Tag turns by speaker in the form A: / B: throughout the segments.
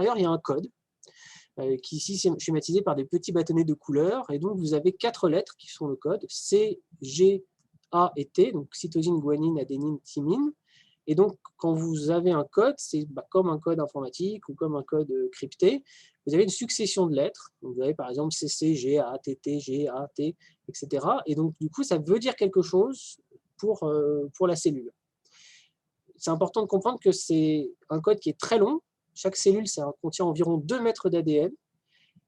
A: il y a un code qui est ici schématisé par des petits bâtonnets de couleurs. Et donc, vous avez 4 lettres qui sont le code, C, G, A et T, donc cytosine, guanine, adénine, thymine. Et donc, quand vous avez un code, c'est comme un code informatique ou comme un code crypté, vous avez une succession de lettres. Donc, vous avez par exemple CC, GA, TT, GA, T, etc. Et donc, du coup, ça veut dire quelque chose pour la cellule. C'est important de comprendre que c'est un code qui est très long. Chaque cellule contient environ 2 mètres d'ADN.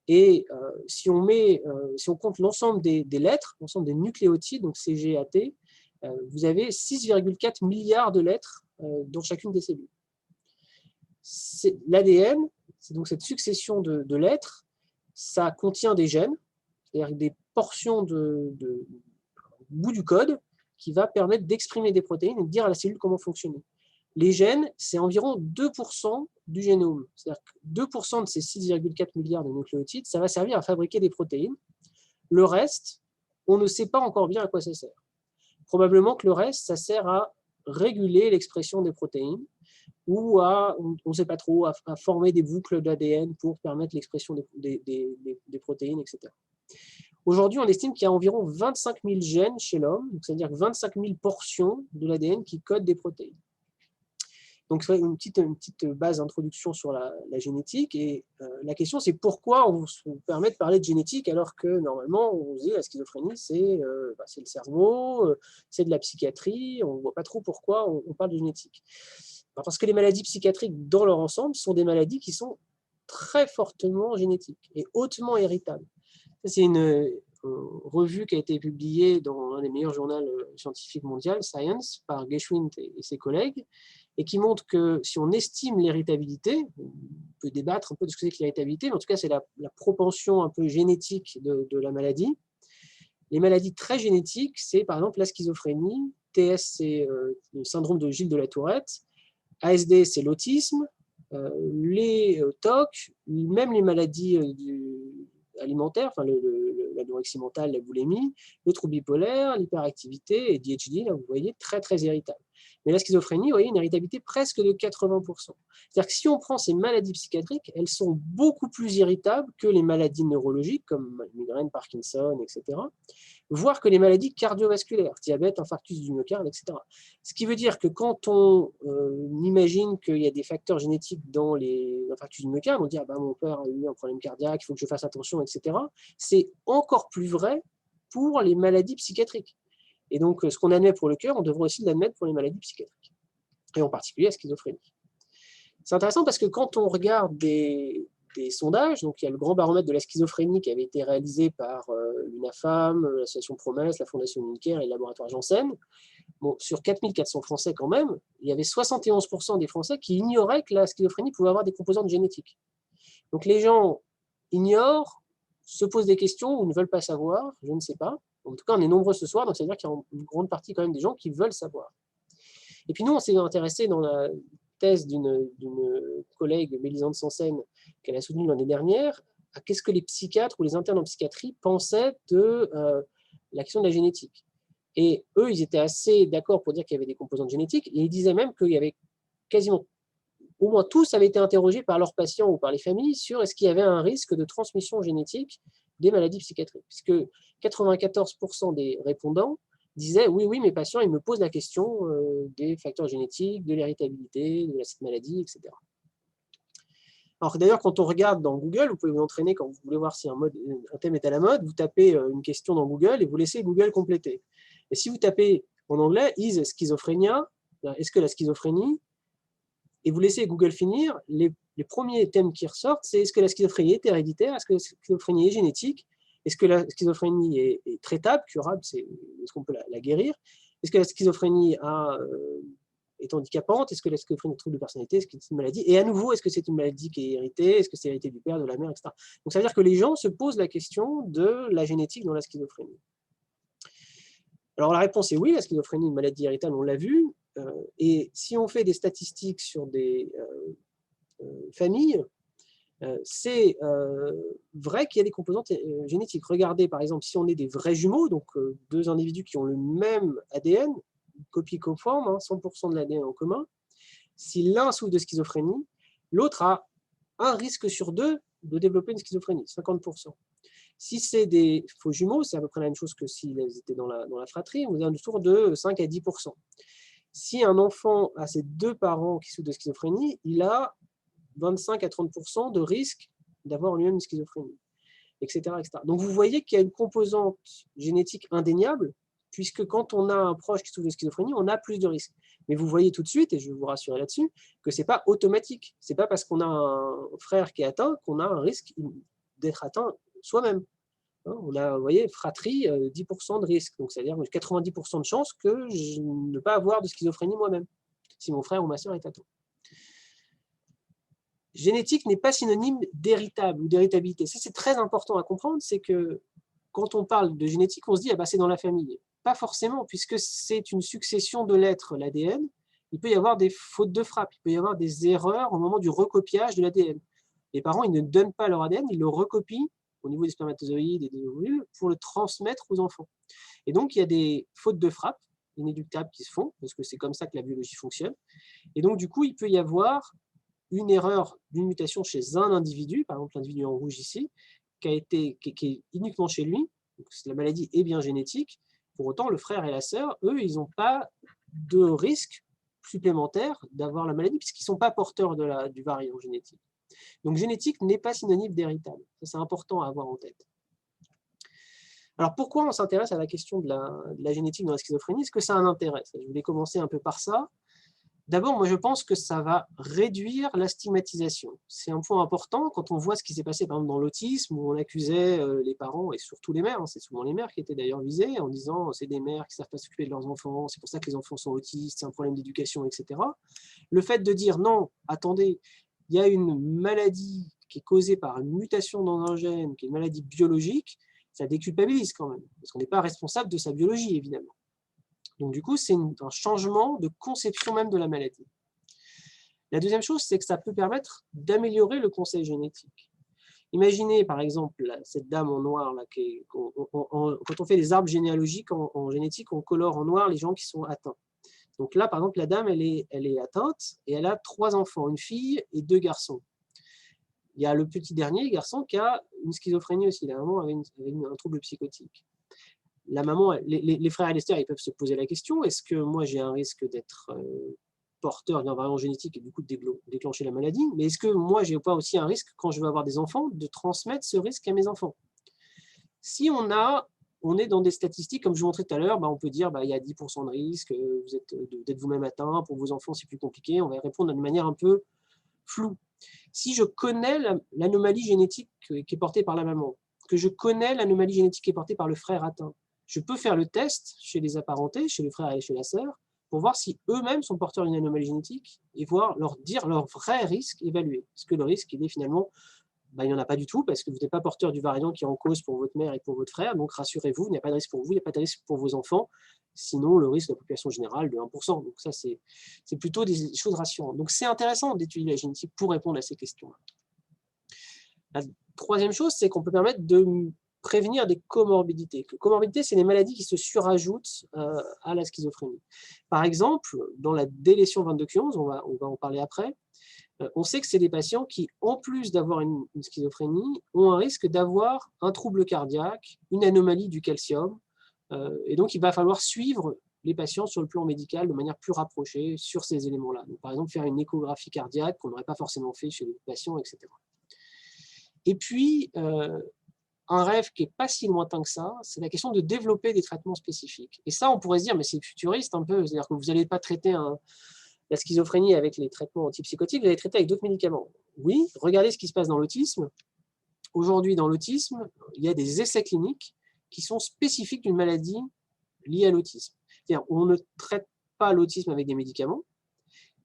A: Et si on compte l'ensemble des lettres, l'ensemble des nucléotides, donc CGAT, vous avez 6,4 milliards de lettres dans chacune des cellules. L'ADN, c'est donc cette succession de lettres, ça contient des gènes, c'est-à-dire des portions de bout du code qui va permettre d'exprimer des protéines et de dire à la cellule comment fonctionner. Les gènes, c'est environ 2% du génome. C'est-à-dire que 2% de ces 6,4 milliards de nucléotides, ça va servir à fabriquer des protéines. Le reste, on ne sait pas encore bien à quoi ça sert. Probablement que le reste, ça sert à réguler l'expression des protéines ou on ne sait pas trop, à former des boucles d'ADN pour permettre l'expression des protéines, etc. Aujourd'hui, on estime qu'il y a environ 25 000 gènes chez l'homme, c'est-à-dire 25 000 portions de l'ADN qui codent des protéines. Donc, c'est une petite base d'introduction sur la génétique. Et la question, c'est pourquoi on se permet de parler de génétique alors que normalement, on se dit la schizophrénie, c'est le cerveau, c'est de la psychiatrie. On ne voit pas trop pourquoi on parle de génétique. Parce que les maladies psychiatriques, dans leur ensemble, sont des maladies qui sont très fortement génétiques et hautement héritables. C'est une revue qui a été publiée dans un des meilleurs journaux scientifiques mondiaux, Science, par Geschwind et ses collègues, et qui montre que si on estime l'héritabilité, on peut débattre un peu de ce que c'est que l'héritabilité, mais en tout cas, c'est la propension un peu génétique de la maladie. Les maladies très génétiques, c'est par exemple la schizophrénie, TS, c'est le syndrome de Gilles de la Tourette, ASD, c'est l'autisme, les TOC, même les maladies alimentaires, enfin l'anorexie mentale, la boulimie, le trouble bipolaire, l'hyperactivité et DHD, là vous voyez, très très héritable. Mais la schizophrénie, vous voyez, une héritabilité presque de 80%. C'est-à-dire que si on prend ces maladies psychiatriques, elles sont beaucoup plus irritables que les maladies neurologiques, comme migraine, Parkinson, etc., voire que les maladies cardiovasculaires, diabète, infarctus du myocarde, etc. Ce qui veut dire que quand on imagine qu'il y a des facteurs génétiques dans les infarctus du myocarde, on dit ah ben, mon père a eu un problème cardiaque, il faut que je fasse attention, etc. C'est encore plus vrai pour les maladies psychiatriques. Et donc, ce qu'on admet pour le cœur, on devrait aussi l'admettre pour les maladies psychiatriques, et en particulier la schizophrénie. C'est intéressant parce que quand on regarde des sondages, donc il y a le grand baromètre de la schizophrénie qui avait été réalisé par l'UNAFAM, l'association Promesse, la Fondation Unicare et le laboratoire Janssen. Bon, sur 4400 Français quand même, il y avait 71% des Français qui ignoraient que la schizophrénie pouvait avoir des composantes génétiques. Donc les gens ignorent, se posent des questions ou ne veulent pas savoir, je ne sais pas. En tout cas, on est nombreux ce soir, donc ça veut dire qu'il y a une grande partie quand même des gens qui veulent savoir. Et puis nous, on s'est intéressé dans la thèse d'une collègue, Mélisande Sansen, qu'elle a soutenue l'année dernière, à qu'est-ce que les psychiatres ou les internes en psychiatrie pensaient de la question de la génétique. Et eux, ils étaient assez d'accord pour dire qu'il y avait des composantes génétiques, et ils disaient même qu'il y avait quasiment, au moins tous avaient été interrogés par leurs patients ou par les familles sur est-ce qu'il y avait un risque de transmission génétique des maladies psychiatriques. Puisque 94% des répondants disaient oui, mes patients, ils me posent la question des facteurs génétiques, de l'héritabilité, de cette maladie, etc. Alors d'ailleurs, quand on regarde dans Google, vous pouvez vous entraîner quand vous voulez voir si un thème est à la mode, vous tapez une question dans Google et vous laissez Google compléter. Et si vous tapez en anglais, is schizophrenia, est-ce que la schizophrénie, et vous laissez Google finir, les premiers thèmes qui ressortent, c'est est-ce que la schizophrénie est héréditaire, est-ce que la schizophrénie est génétique, est-ce que la schizophrénie est traitable, curable, est-ce qu'on peut la guérir, est-ce que la schizophrénie est handicapante, est-ce que la schizophrénie est trouble de personnalité, est-ce que c'est une maladie, et à nouveau, est-ce que c'est une maladie qui est héritée, est-ce que c'est hérité du père, de la mère, etc. Donc ça veut dire que les gens se posent la question de la génétique dans la schizophrénie. Alors la réponse est oui, la schizophrénie est une maladie héritable, on l'a vu, et si on fait des statistiques sur des familles, c'est vrai qu'il y a des composantes génétiques. Regardez par exemple si on est des vrais jumeaux, donc deux individus qui ont le même ADN, copie conforme, 100% de l'ADN en commun, si l'un souffre de schizophrénie, l'autre a un risque sur 2 de développer une schizophrénie, 50%. Si c'est des faux jumeaux, c'est à peu près la même chose que s'ils étaient dans la fratrie, on est autour de 5 à 10%. Si un enfant a ses 2 parents qui souffrent de schizophrénie, il a 25 à 30% de risque d'avoir lui-même une schizophrénie, etc., etc. Donc vous voyez qu'il y a une composante génétique indéniable, puisque quand on a un proche qui souffre de schizophrénie, on a plus de risques. Mais vous voyez tout de suite, et je vais vous rassurer là-dessus, que ce n'est pas automatique. Ce n'est pas parce qu'on a un frère qui est atteint qu'on a un risque d'être atteint soi-même. On a, vous voyez, fratrie, 10% de risque. Donc, c'est-à-dire 90% de chance que je ne pas avoir de schizophrénie moi-même, si mon frère ou ma soeur est atteint. Génétique n'est pas synonyme d'héritable ou d'héritabilité. Ça, c'est très important à comprendre, c'est que quand on parle de génétique, on se dit, ah bah, c'est dans la famille. Pas forcément, puisque c'est une succession de lettres, l'ADN. Il peut y avoir des fautes de frappe, il peut y avoir des erreurs au moment du recopiage de l'ADN. Les parents, ils ne donnent pas leur ADN, ils le recopient au niveau des spermatozoïdes et des ovules pour le transmettre aux enfants. Et donc, il y a des fautes de frappe inéluctables qui se font, parce que c'est comme ça que la biologie fonctionne. Et donc, du coup, il peut y avoir une erreur d'une mutation chez un individu, par exemple l'individu en rouge ici, qui est uniquement chez lui, donc la maladie est bien génétique. Pour autant, le frère et la sœur, eux, ils n'ont pas de risque supplémentaire d'avoir la maladie, puisqu'ils ne sont pas porteurs du variant génétique. Donc, génétique n'est pas synonyme d'héritable. Ça, c'est important à avoir en tête. Alors, pourquoi on s'intéresse à la question de la génétique dans la schizophrénie? Est-ce que ça a un intérêt? Je voulais commencer un peu par ça. D'abord, moi, je pense que ça va réduire la stigmatisation. C'est un point important quand on voit ce qui s'est passé, par exemple, dans l'autisme, où on accusait les parents, et surtout les mères, c'est souvent les mères qui étaient d'ailleurs visées, en disant c'est des mères qui ne savent pas s'occuper de leurs enfants, c'est pour ça que les enfants sont autistes, c'est un problème d'éducation, etc. Le fait de dire non, attendez, il y a une maladie qui est causée par une mutation dans un gène, qui est une maladie biologique, ça déculpabilise quand même, parce qu'on n'est pas responsable de sa biologie, évidemment. Donc du coup, c'est un changement de conception même de la maladie. La deuxième chose, c'est que ça peut permettre d'améliorer le conseil génétique. Imaginez par exemple cette dame en noir, là, quand on fait des arbres généalogiques en génétique, on colore en noir les gens qui sont atteints. Donc là, par exemple, la dame, elle est atteinte et elle a 3 enfants, une fille et 2 garçons. Il y a le petit dernier garçon qui a une schizophrénie aussi, la maman avait un trouble psychotique. La maman, les frères et les sœurs, ils peuvent se poser la question, est-ce que moi j'ai un risque d'être porteur d'un variant génétique et du coup de déclencher la maladie, mais est-ce que moi j'ai pas aussi un risque quand je vais avoir des enfants de transmettre ce risque à mes enfants? Si on est dans des statistiques, comme je vous montrais tout à l'heure, on peut dire il y a 10% de risque, vous êtes d'être vous-même atteint, pour vos enfants c'est plus compliqué, on va répondre d'une manière un peu floue. Si je connais l'anomalie génétique qui est portée par la maman, que je connais l'anomalie génétique qui est portée par le frère atteint, je peux faire le test chez les apparentés, chez le frère et chez la sœur, pour voir si eux-mêmes sont porteurs d'une anomalie génétique et leur dire leur vrai risque évalué. Est-ce que le risque, il est finalement, il n'y en a pas du tout, parce que vous n'êtes pas porteur du variant qui est en cause pour votre mère et pour votre frère, donc rassurez-vous, il n'y a pas de risque pour vous, il n'y a pas de risque pour vos enfants, sinon le risque de la population générale de 1%. Donc ça, c'est plutôt des choses rassurantes. Donc c'est intéressant d'étudier la génétique pour répondre à ces questions-là. La troisième chose, c'est qu'on peut permettre de prévenir des comorbidités. Les comorbidités, c'est les maladies qui se surajoutent à la schizophrénie. Par exemple, dans la délétion 22q11, on va en parler après, on sait que c'est des patients qui, en plus d'avoir une schizophrénie, ont un risque d'avoir un trouble cardiaque, une anomalie du calcium, et donc il va falloir suivre les patients sur le plan médical de manière plus rapprochée sur ces éléments-là. Donc, par exemple, faire une échographie cardiaque qu'on n'aurait pas forcément fait chez les patients, etc. Et puis, un rêve qui n'est pas si lointain que ça, c'est la question de développer des traitements spécifiques. Et ça, on pourrait se dire, mais c'est futuriste un peu, c'est-à-dire que vous n'allez pas traiter la schizophrénie avec les traitements antipsychotiques, vous allez traiter avec d'autres médicaments. Oui, regardez ce qui se passe dans l'autisme. Aujourd'hui, dans l'autisme, il y a des essais cliniques qui sont spécifiques d'une maladie liée à l'autisme. C'est-à-dire, on ne traite pas l'autisme avec des médicaments,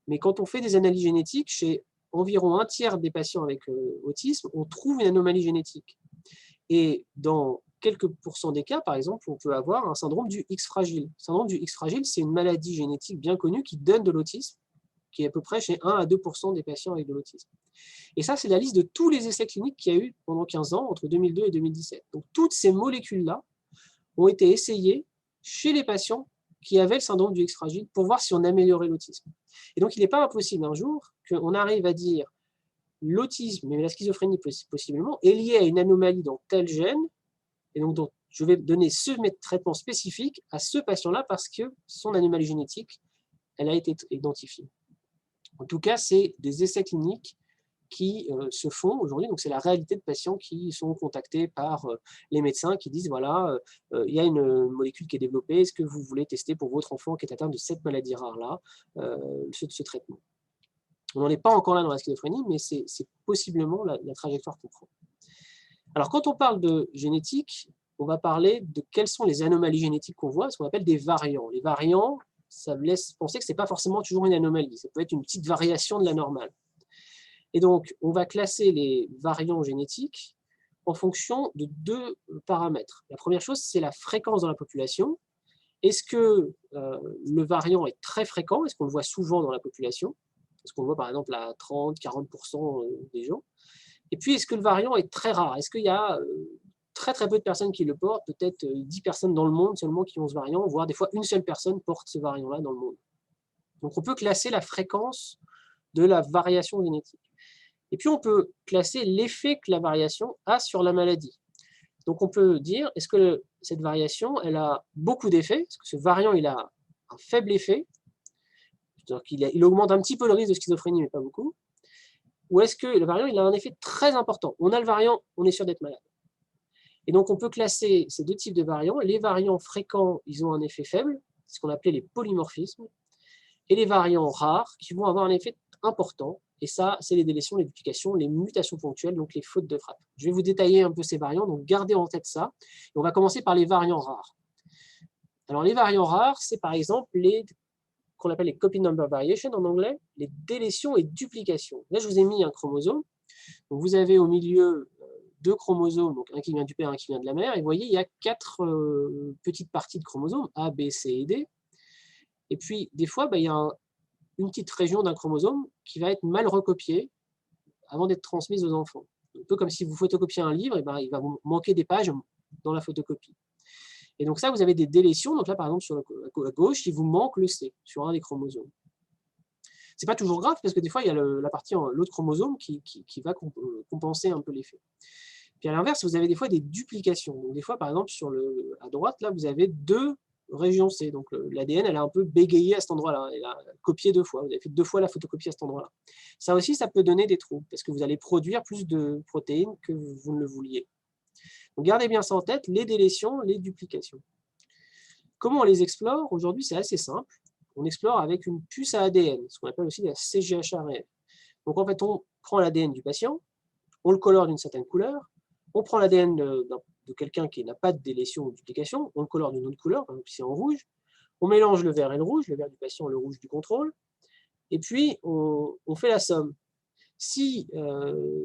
A: mais quand on fait des analyses génétiques, chez environ un tiers des patients avec autisme, on trouve une anomalie génétique. Et dans quelques pourcents des cas, par exemple, on peut avoir un syndrome du X fragile. Le syndrome du X fragile, c'est une maladie génétique bien connue qui donne de l'autisme, qui est à peu près chez 1 à 2% des patients avec de l'autisme. Et ça, c'est la liste de tous les essais cliniques qu'il y a eu pendant 15 ans, entre 2002 et 2017. Donc, toutes ces molécules-là ont été essayées chez les patients qui avaient le syndrome du X fragile pour voir si on améliorait l'autisme. Et donc, il n'est pas impossible un jour qu'on arrive à dire l'autisme, mais la schizophrénie possiblement, est liée à une anomalie dans tel gène, et donc je vais donner ce traitement spécifique à ce patient-là parce que son anomalie génétique, elle a été identifiée. En tout cas, c'est des essais cliniques qui se font aujourd'hui, donc c'est la réalité de patients qui sont contactés par les médecins qui disent voilà, il y a une molécule qui est développée, est-ce que vous voulez tester pour votre enfant qui est atteint de cette maladie rare-là, ce traitement. On n'en est pas encore là dans la schizophrénie, mais c'est possiblement la trajectoire qu'on prend. Alors quand on parle de génétique, on va parler de quelles sont les anomalies génétiques qu'on voit, ce qu'on appelle des variants. Les variants, ça laisse penser que ce n'est pas forcément toujours une anomalie, ça peut être une petite variation de la normale. Et donc, on va classer les variants génétiques en fonction de 2 paramètres. La première chose, c'est la fréquence dans la population. Est-ce que le variant est très fréquent? Est-ce qu'on le voit souvent dans la population? Est-ce qu'on le voit par exemple à 30-40% des gens? Et puis, est-ce que le variant est très rare? Est-ce qu'il y a très très peu de personnes qui le portent? Peut-être 10 personnes dans le monde seulement qui ont ce variant, voire des fois une seule personne porte ce variant-là dans le monde. Donc, on peut classer la fréquence de la variation génétique. Et puis, on peut classer l'effet que la variation a sur la maladie. Donc, on peut dire, est-ce que cette variation, elle a beaucoup d'effets? Est-ce que ce variant, il a un faible effet? C'est-à-dire qu'il augmente un petit peu le risque de schizophrénie, mais pas beaucoup. Ou est-ce que le variant, il a un effet très important? On a le variant, on est sûr d'être malade. Et donc, on peut classer ces 2 types de variants. Les variants fréquents, ils ont un effet faible, ce qu'on appelait les polymorphismes. Et les variants rares, qui vont avoir un effet important. Et ça, c'est les délétions, les duplications, les mutations ponctuelles, donc les fautes de frappe. Je vais vous détailler un peu ces variants, donc gardez en tête ça. Et on va commencer par les variants rares. Alors, les variants rares, c'est par exemple les qu'on appelle les copy number variation en anglais, les délétions et duplications. Là, je vous ai mis un chromosome. Donc, vous avez au milieu 2 chromosomes, donc un qui vient du père, un qui vient de la mère. Et vous voyez, il y a 4 petites parties de chromosomes, A, B, C et D. Et puis, des fois, il y a une petite région d'un chromosome qui va être mal recopiée avant d'être transmise aux enfants. Un peu comme si vous photocopiez un livre, et il va vous manquer des pages dans la photocopie. Et donc ça, vous avez des délétions. Donc là, par exemple, sur à gauche, il vous manque le C sur un des chromosomes. C'est pas toujours grave parce que des fois, il y a la partie, l'autre chromosome qui va compenser un peu l'effet. Puis à l'inverse, vous avez des fois des duplications. Donc des fois, par exemple, à droite, là, vous avez 2 régions C. Donc l'ADN, elle a un peu bégayé à cet endroit-là. Elle a copié 2 fois. Vous avez fait 2 fois la photocopie à cet endroit-là. Ça aussi, ça peut donner des troubles parce que vous allez produire plus de protéines que vous ne le vouliez. Donc gardez bien ça en tête, les délétions, les duplications. Comment on les explore? Aujourd'hui, c'est assez simple. On explore avec une puce à ADN, ce qu'on appelle aussi la CGHRF. Donc en fait, on prend l'ADN du patient, on le colore d'une certaine couleur, on prend l'ADN de quelqu'un qui n'a pas de délétion ou de duplication, on le colore d'une autre couleur, par exemple ici en rouge, on mélange le vert et le rouge, le vert du patient, le rouge du contrôle, et puis on fait la somme. Si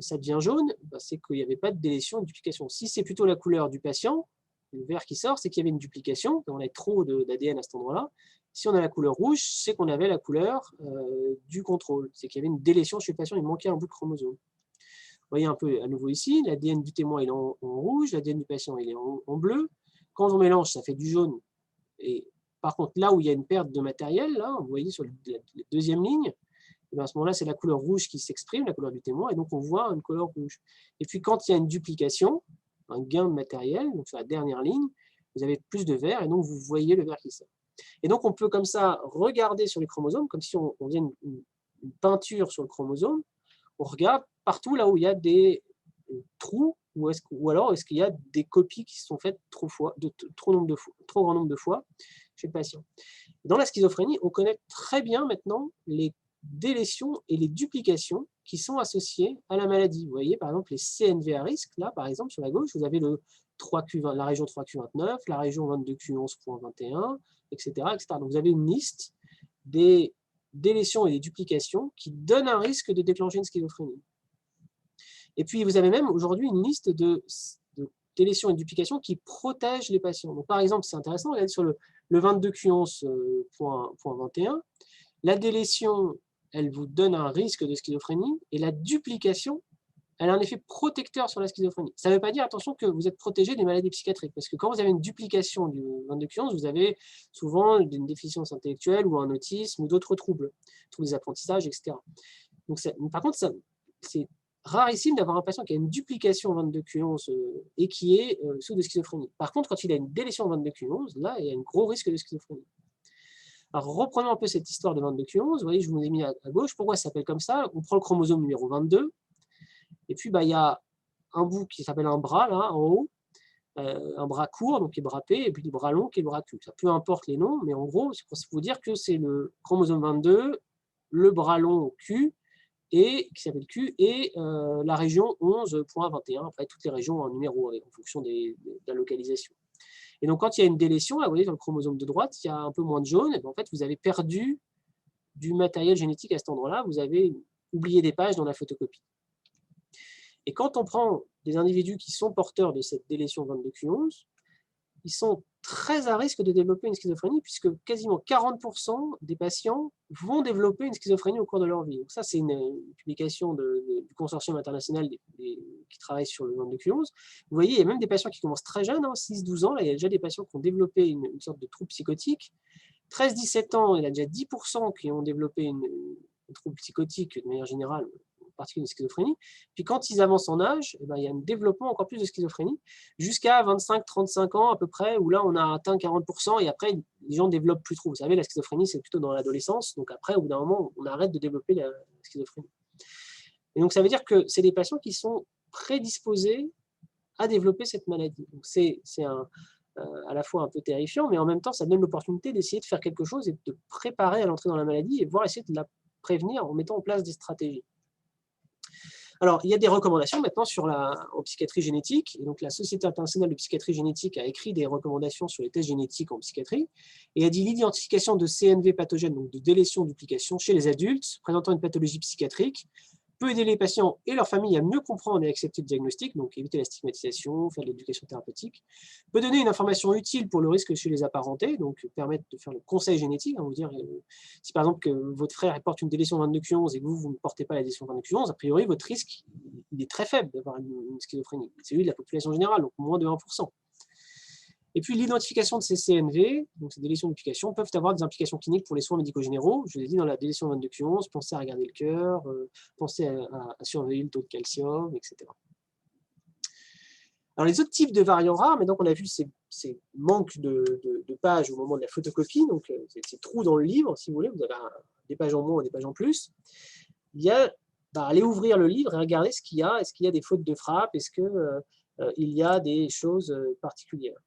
A: ça devient jaune, c'est qu'il n'y avait pas de délétion et de duplication. Si c'est plutôt la couleur du patient, le vert qui sort, c'est qu'il y avait une duplication, on a trop d'ADN à cet endroit-là. Si on a la couleur rouge, c'est qu'on avait la couleur du contrôle, c'est qu'il y avait une délétion chez le patient, il manquait un bout de chromosome. Vous voyez un peu à nouveau ici, l'ADN du témoin il est en rouge, l'ADN du patient il est en bleu. Quand on mélange, ça fait du jaune. Et par contre, là où il y a une perte de matériel, là, vous voyez sur la deuxième ligne, et à ce moment-là, c'est la couleur rouge qui s'exprime, la couleur du témoin, et donc on voit une couleur rouge. Et puis quand il y a une duplication, un gain de matériel, donc sur la dernière ligne, vous avez plus de vert, et donc vous voyez le vert qui sort. Et donc on peut comme ça regarder sur les chromosomes, comme si on faisait une peinture sur le chromosome, on regarde partout là où il y a des trous, ou alors est-ce qu'il y a des copies qui se sont faites trop grand nombre de fois chez le patient. Dans la schizophrénie, on connaît très bien maintenant les délétions et les duplications qui sont associées à la maladie. Vous voyez, par exemple, les CNV à risque, là, par exemple, sur la gauche, vous avez la région 3Q29, la région 22Q11.21, etc., etc. Donc, vous avez une liste des délétions et des duplications qui donnent un risque de déclencher une schizophrénie. Et puis, vous avez même aujourd'hui une liste de délétions et de duplications qui protègent les patients. Donc, par exemple, c'est intéressant, regardez sur le 22Q11.21, la délétion, elle vous donne un risque de schizophrénie, et la duplication, elle a un effet protecteur sur la schizophrénie. Ça ne veut pas dire, attention, que vous êtes protégé des maladies psychiatriques, parce que quand vous avez une duplication du 22Q11, vous avez souvent une déficience intellectuelle ou un autisme ou d'autres troubles des apprentissages, etc. Donc par contre, c'est rarissime d'avoir un patient qui a une duplication 22q11 et qui est sous de schizophrénie. Par contre, quand il a une délétion 22q11, là, il y a un gros risque de schizophrénie. Alors, reprenons un peu cette histoire de 22q11. Vous voyez, je vous ai mis à gauche. Pourquoi ça s'appelle comme ça? On prend le chromosome numéro 22. Et puis, il y a un bout qui s'appelle un bras, là, en haut. Un bras court, donc qui est bras P, et puis des bras longs, qui est le bras Q. Ça peu importe les noms, mais en gros, c'est pour vous dire que c'est le chromosome 22, le bras long Q, et, qui s'appelle Q, et la région 11.21. Après, toutes les régions ont un numéro en fonction de la localisation. Et donc, quand il y a une délétion, là, vous voyez, dans le chromosome de droite, il y a un peu moins de jaune, et en fait, vous avez perdu du matériel génétique à cet endroit-là, vous avez oublié des pages dans la photocopie. Et quand on prend des individus qui sont porteurs de cette délétion 22q11, ils sont très à risque de développer une schizophrénie, puisque quasiment 40% des patients vont développer une schizophrénie au cours de leur vie. Donc ça, c'est une publication du consortium international qui travaille sur le 22q11. Vous voyez, il y a même des patients qui commencent très jeunes, 6-12 ans, là, il y a déjà des patients qui ont développé une sorte de trouble psychotique. 13-17 ans, il y a déjà 10% qui ont développé une trouble psychotique de manière générale, en particulier une schizophrénie. Puis quand ils avancent en âge, il y a un développement encore plus de schizophrénie, jusqu'à 25-35 ans à peu près, où là on a atteint 40%, et après les gens ne développent plus trop. Vous savez, la schizophrénie, c'est plutôt dans l'adolescence, donc après, au bout d'un moment, on arrête de développer la schizophrénie. Et donc ça veut dire que c'est des patients qui sont prédisposés à développer cette maladie. Donc c'est à la fois un peu terrifiant, mais en même temps, ça donne l'opportunité d'essayer de faire quelque chose et de préparer à l'entrée dans la maladie et voir essayer de la prévenir en mettant en place des stratégies. Alors, il y a des recommandations maintenant en psychiatrie génétique. Et donc, la Société internationale de psychiatrie génétique a écrit des recommandations sur les tests génétiques en psychiatrie et a dit l'identification de CNV pathogènes, donc de délétion-duplication chez les adultes présentant une pathologie psychiatrique, peut aider les patients et leurs familles à mieux comprendre et accepter le diagnostic, donc éviter la stigmatisation, faire de l'éducation thérapeutique, peut donner une information utile pour le risque chez les apparentés, donc permettre de faire le conseil génétique, vous dire, si par exemple que votre frère porte une délétion 22q11 et que vous ne portez pas la délétion 22q11, a priori votre risque il est très faible d'avoir une schizophrénie, c'est celui de la population générale, donc moins de 1%. Et puis l'identification de ces CNV, donc ces délétions duplication, peuvent avoir des implications cliniques pour les soins médicaux généraux. Je vous ai dit dans la délétion 22q11, pensez à regarder le cœur, pensez à surveiller le taux de calcium, etc. Alors les autres types de variants rares, maintenant qu'on a vu ces manques de pages au moment de la photocopie, donc ces trous dans le livre, si vous voulez, vous avez des pages en moins et des pages en plus, il y a aller ouvrir le livre et regarder ce qu'il y a. Est-ce qu'il y a des fautes de frappe? Est-ce qu'il y a des choses particulières?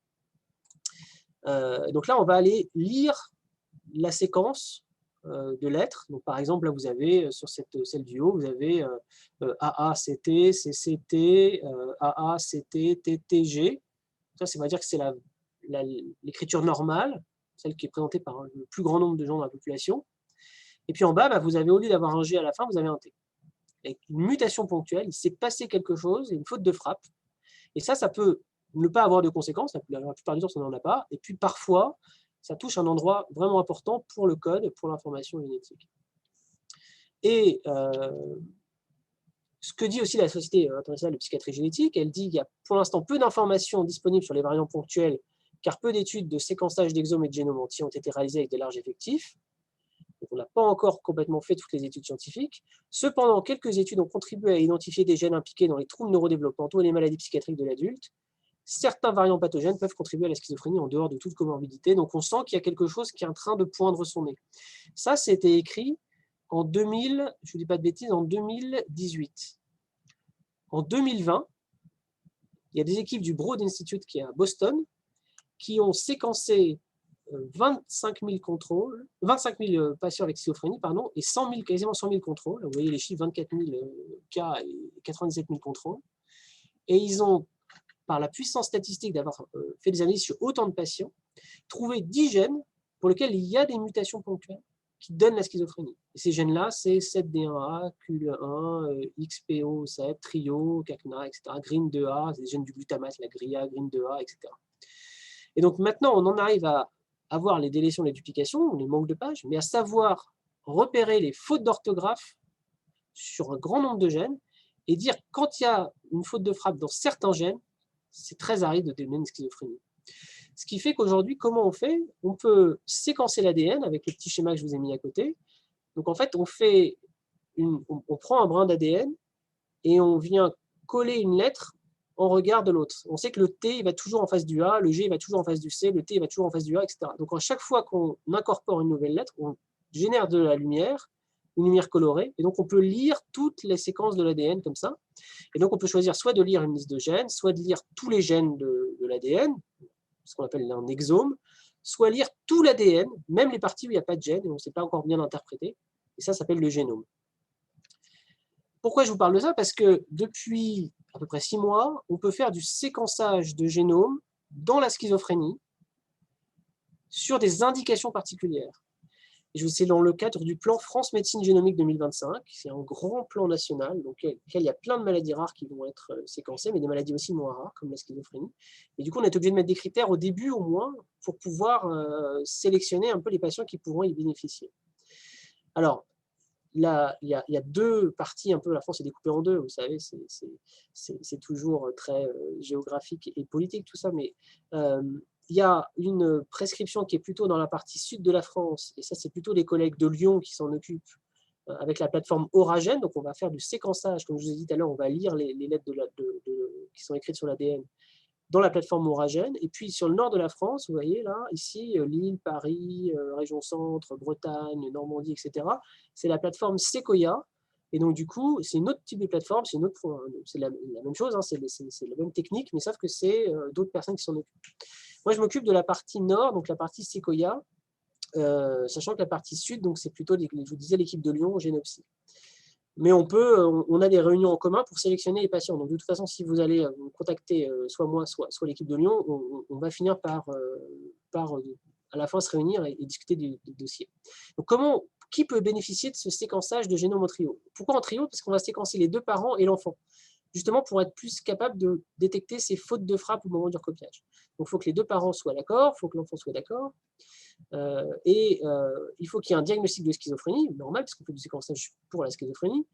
A: Donc là, on va aller lire la séquence de lettres. Donc, par exemple, là, vous avez, sur celle du haut, vous avez AACT, CCT, AACT, TTG. Ça, ça va dire que c'est l'écriture normale, celle qui est présentée par le plus grand nombre de gens dans la population. Et puis en bas, vous avez, au lieu d'avoir un G à la fin, vous avez un T. Avec une mutation ponctuelle, il s'est passé quelque chose, une faute de frappe. Et ça peut ne pas avoir de conséquences, la plupart du temps, ça n'en a pas. Et puis parfois, ça touche un endroit vraiment important pour le code, pour l'information génétique. Et ce que dit aussi la Société internationale de psychiatrie génétique, elle dit qu'il y a pour l'instant peu d'informations disponibles sur les variants ponctuels, car peu d'études de séquençage d'exomes et de génomes entiers ont été réalisées avec des larges effectifs. Donc on n'a pas encore complètement fait toutes les études scientifiques. Cependant, quelques études ont contribué à identifier des gènes impliqués dans les troubles neurodéveloppementaux et les maladies psychiatriques de l'adulte. Certains variants pathogènes peuvent contribuer à la schizophrénie en dehors de toute comorbidité. Donc on sent qu'il y a quelque chose qui est en train de poindre son nez. Ça, c'était écrit en 2000, je ne dis pas de bêtises, en 2018. En 2020, il y a des équipes du Broad Institute qui est à Boston qui ont séquencé 25 000 patients avec schizophrénie, et quasiment 100 000 contrôles. Vous voyez les chiffres, 24 000 cas et 97 000 contrôles. Et ils ont, par la puissance statistique d'avoir fait des analyses sur autant de patients, trouvé 10 gènes pour lesquels il y a des mutations ponctuelles qui donnent la schizophrénie. Et ces gènes-là, c'est 7D1A, QL1, XPO7, Trio, CACNA, etc. GRIN2A, c'est des gènes du glutamate, la GRIA, GRIN2A, etc. Et donc maintenant, on en arrive à avoir les délétions, les duplications, les manques de pages, mais à savoir repérer les fautes d'orthographe sur un grand nombre de gènes et dire quand il y a une faute de frappe dans certains gènes, c'est très à risque de développer une schizophrénie. Ce qui fait qu'aujourd'hui, comment on fait? On peut séquencer l'ADN avec le petit schéma que je vous ai mis à côté. Donc en fait, on prend un brin d'ADN et on vient coller une lettre en regard de l'autre. On sait que le T il va toujours en face du A, le G il va toujours en face du C, le T il va toujours en face du A, etc. Donc à chaque fois qu'on incorpore une nouvelle lettre, on génère de la lumière, une lumière colorée, et donc on peut lire toutes les séquences de l'ADN comme ça. Et donc on peut choisir soit de lire une liste de gènes, soit de lire tous les gènes de l'ADN, ce qu'on appelle un exome, soit lire tout l'ADN, même les parties où il n'y a pas de gène, et on ne sait pas encore bien l'interpréter, et ça s'appelle le génome. Pourquoi je vous parle de ça? Parce que depuis à peu près 6 mois, on peut faire du séquençage de génome dans la schizophrénie sur des indications particulières. C'est dans le cadre du plan France Médecine Génomique 2025. C'est un grand plan national dans lequel il y a plein de maladies rares qui vont être séquencées, mais des maladies aussi moins rares, comme la schizophrénie. Et du coup, on est obligé de mettre des critères au début, au moins, pour pouvoir sélectionner un peu les patients qui pourront y bénéficier. Alors, là, il y a deux parties, un peu, la France est découpée en deux, vous savez, c'est toujours très géographique et politique, tout ça, mais il y a une prescription qui est plutôt dans la partie sud de la France, et ça, c'est plutôt les collègues de Lyon qui s'en occupent, avec la plateforme Auragen. Donc, on va faire du séquençage, comme je vous ai dit tout à l'heure, on va lire les lettres qui sont écrites sur l'ADN dans la plateforme Auragen. Et puis, sur le nord de la France, vous voyez là, ici, Lille, Paris, région centre, Bretagne, Normandie, etc., c'est la plateforme Sequoia. Et donc, du coup, c'est une autre type de plateforme, c'est la même chose, hein, c'est la même technique, mais sauf que c'est d'autres personnes qui s'en occupent. Moi, je m'occupe de la partie nord, donc la partie Sequoia, sachant que la partie sud, donc c'est plutôt, je vous disais, l'équipe de Lyon, Génopsy. Mais on a des réunions en commun pour sélectionner les patients. Donc, de toute façon, si vous allez contacter soit moi, soit l'équipe de Lyon, on va finir par à la fin se réunir et discuter du dossier. Donc, qui peut bénéficier de ce séquençage de génome en trio? Pourquoi en trio? Parce qu'on va séquencer les deux parents et l'enfant, justement pour être plus capable de détecter ces fautes de frappe au moment du recopiage. Donc, il faut que les deux parents soient d'accord, il faut que l'enfant soit d'accord. Il faut qu'il y ait un diagnostic de schizophrénie, normal, parce qu'on fait du séquençage pour la schizophrénie.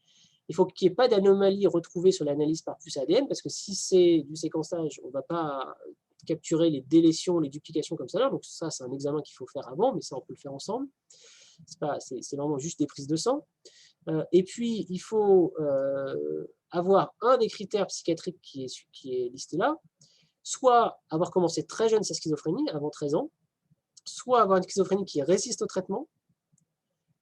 A: Il faut qu'il n'y ait pas d'anomalie retrouvée sur l'analyse par puce ADN, parce que si c'est du séquençage, on ne va pas capturer les délétions, les duplications comme ça. Donc ça, c'est un examen qu'il faut faire avant, mais ça, on peut le faire ensemble. C'est vraiment juste des prises de sang. Et puis, il faut avoir un des critères psychiatriques qui est listé là, soit avoir commencé très jeune sa schizophrénie, avant 13 ans, soit avoir une schizophrénie qui résiste au traitement,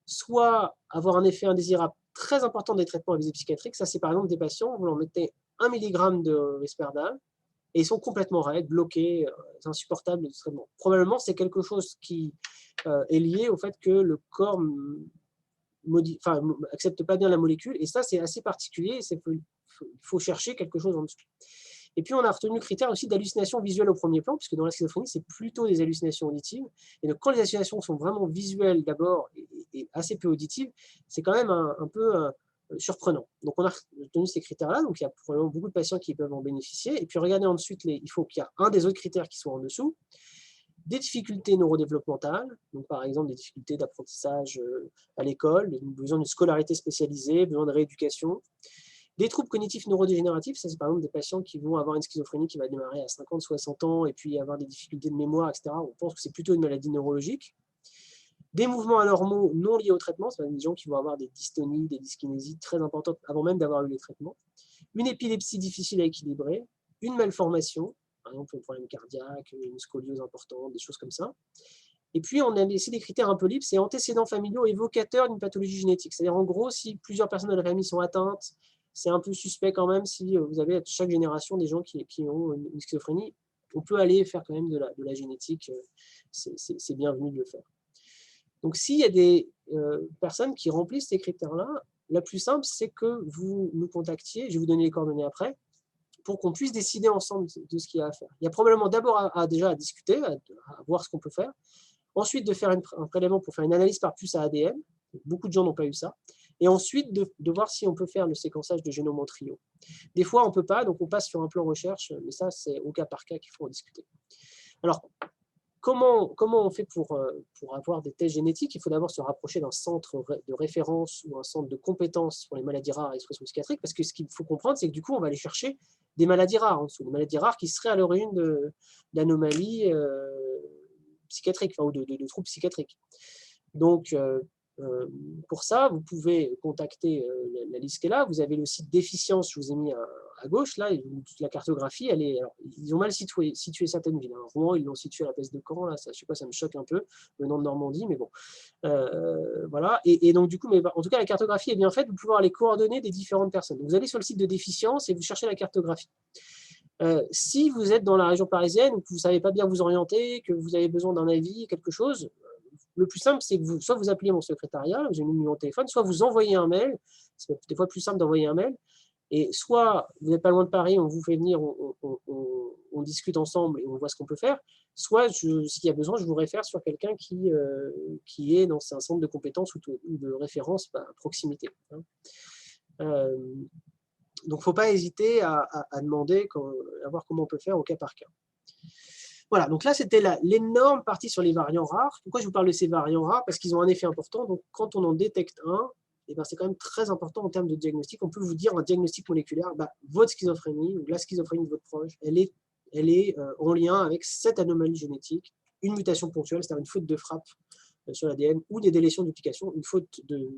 A: soit avoir un effet indésirable très important des traitements à visée psychiatrique. Ça, c'est par exemple des patients, vous leur mettez 1 mg de Risperdal, et ils sont complètement raides, bloqués, c'est insupportable le traitement. Probablement, c'est quelque chose qui est lié au fait que le corps accepte pas bien la molécule, et ça, c'est assez particulier, il faut chercher quelque chose en dessous. Et puis, on a retenu le critère aussi d'hallucination visuelle au premier plan, puisque dans la schizophrénie, c'est plutôt des hallucinations auditives. Et donc, quand les hallucinations sont vraiment visuelles d'abord et assez peu auditives, c'est quand même un peu surprenant. Donc, on a retenu ces critères-là. Donc, il y a probablement beaucoup de patients qui peuvent en bénéficier. Et puis, regardez ensuite, il faut qu'il y ait un des autres critères qui soit en dessous. Des difficultés neurodéveloppementales, donc par exemple des difficultés d'apprentissage à l'école, besoin d'une scolarité spécialisée, besoin de rééducation. Des troubles cognitifs neurodégénératifs, ça c'est par exemple des patients qui vont avoir une schizophrénie qui va démarrer à 50, 60 ans et puis avoir des difficultés de mémoire, etc. On pense que c'est plutôt une maladie neurologique. Des mouvements anormaux non liés au traitement, c'est des gens qui vont avoir des dystonies, des dyskinésies très importantes avant même d'avoir eu les traitements. Une épilepsie difficile à équilibrer, une malformation, par exemple un problème cardiaque, une scoliose importante, des choses comme ça. Et puis, on a laissé des critères un peu libres, c'est antécédents familiaux évocateurs d'une pathologie génétique. C'est-à-dire, en gros, si plusieurs personnes de la famille sont atteintes, c'est un peu suspect quand même si vous avez à chaque génération des gens qui ont une schizophrénie. On peut aller faire quand même de la génétique, c'est bienvenu de le faire. Donc, s'il y a des personnes qui remplissent ces critères-là, la plus simple, c'est que vous nous contactiez, je vais vous donner les coordonnées après, pour qu'on puisse décider ensemble de ce qu'il y a à faire. Il y a probablement d'abord déjà à discuter, à voir ce qu'on peut faire. Ensuite, de faire un prélèvement pour faire une analyse par puce à ADN. Beaucoup de gens n'ont pas eu ça. Et ensuite, de voir si on peut faire le séquençage de génome en trio. Des fois, on ne peut pas, donc on passe sur un plan recherche, mais ça, c'est au cas par cas qu'il faut en discuter. Alors, comment on fait pour avoir des tests génétiques? Il faut d'abord se rapprocher d'un centre de référence ou un centre de compétences pour les maladies rares et expression psychiatrique, parce que ce qu'il faut comprendre, c'est que du coup, on va aller chercher des maladies rares en dessous, des maladies rares qui seraient à l'origine d'anomalies psychiatriques, ou de troubles psychiatriques. Donc, Pour ça, vous pouvez contacter la liste qui est là. Vous avez le site Déficience, je vous ai mis à gauche, là, la cartographie, alors, ils ont mal situé certaines villes. Hein. Rouen, ils l'ont situé à la place de Caen, là, ça, je sais pas, ça me choque un peu, le nom de Normandie, mais bon. Voilà. Et donc, du coup, mais, en tout cas, la cartographie est bien faite, vous pouvez avoir les coordonnées des différentes personnes. Donc, vous allez sur le site de Déficience et vous cherchez la cartographie. Si vous êtes dans la région parisienne ou que vous ne savez pas bien vous orienter, que vous avez besoin d'un avis, quelque chose, le plus simple, c'est que soit vous appelez mon secrétariat, vous avez mis mon téléphone, soit vous envoyez un mail. C'est des fois plus simple d'envoyer un mail. Et soit vous n'êtes pas loin de Paris, on vous fait venir, on discute ensemble et on voit ce qu'on peut faire. Soit, s'il y a besoin, je vous réfère sur quelqu'un qui est dans un centre de compétences ou de référence à proximité. Hein. Donc, il ne faut pas hésiter à demander, à voir comment on peut faire au cas par cas. Voilà, donc là, c'était l'énorme partie sur les variants rares. Pourquoi je vous parle de ces variants rares? Parce qu'ils ont un effet important. Donc, quand on en détecte un, eh ben, c'est quand même très important en termes de diagnostic. On peut vous dire un diagnostic moléculaire, votre schizophrénie ou la schizophrénie de votre proche, elle est en lien avec cette anomalie génétique, une mutation ponctuelle, c'est-à-dire une faute de frappe sur l'ADN ou des délétions de duplication, une faute de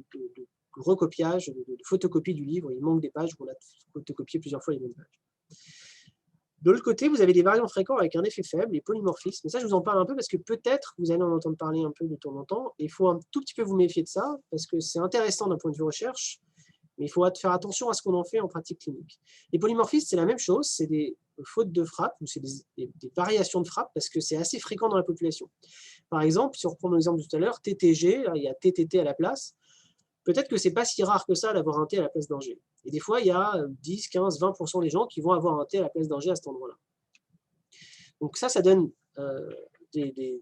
A: recopiage, de photocopie du livre. Il manque des pages, on a photocopié plusieurs fois les mêmes pages. De l'autre côté, vous avez des variants fréquents avec un effet faible, les polymorphismes. Et ça, je vous en parle un peu parce que peut-être vous allez en entendre parler un peu de temps en temps. Et il faut un tout petit peu vous méfier de ça parce que c'est intéressant d'un point de vue recherche, mais il faut faire attention à ce qu'on en fait en pratique clinique. Les polymorphismes, c'est la même chose, c'est des fautes de frappe ou c'est des variations de frappe parce que c'est assez fréquent dans la population. Par exemple, si on reprend l'exemple de tout à l'heure, TTG, là, il y a TTT à la place. Peut-être que ce n'est pas si rare que ça d'avoir un T à la place d'un G. Et des fois, il y a 10, 15, 20% des gens qui vont avoir un T à la place d'un G à cet endroit-là. Donc ça donne,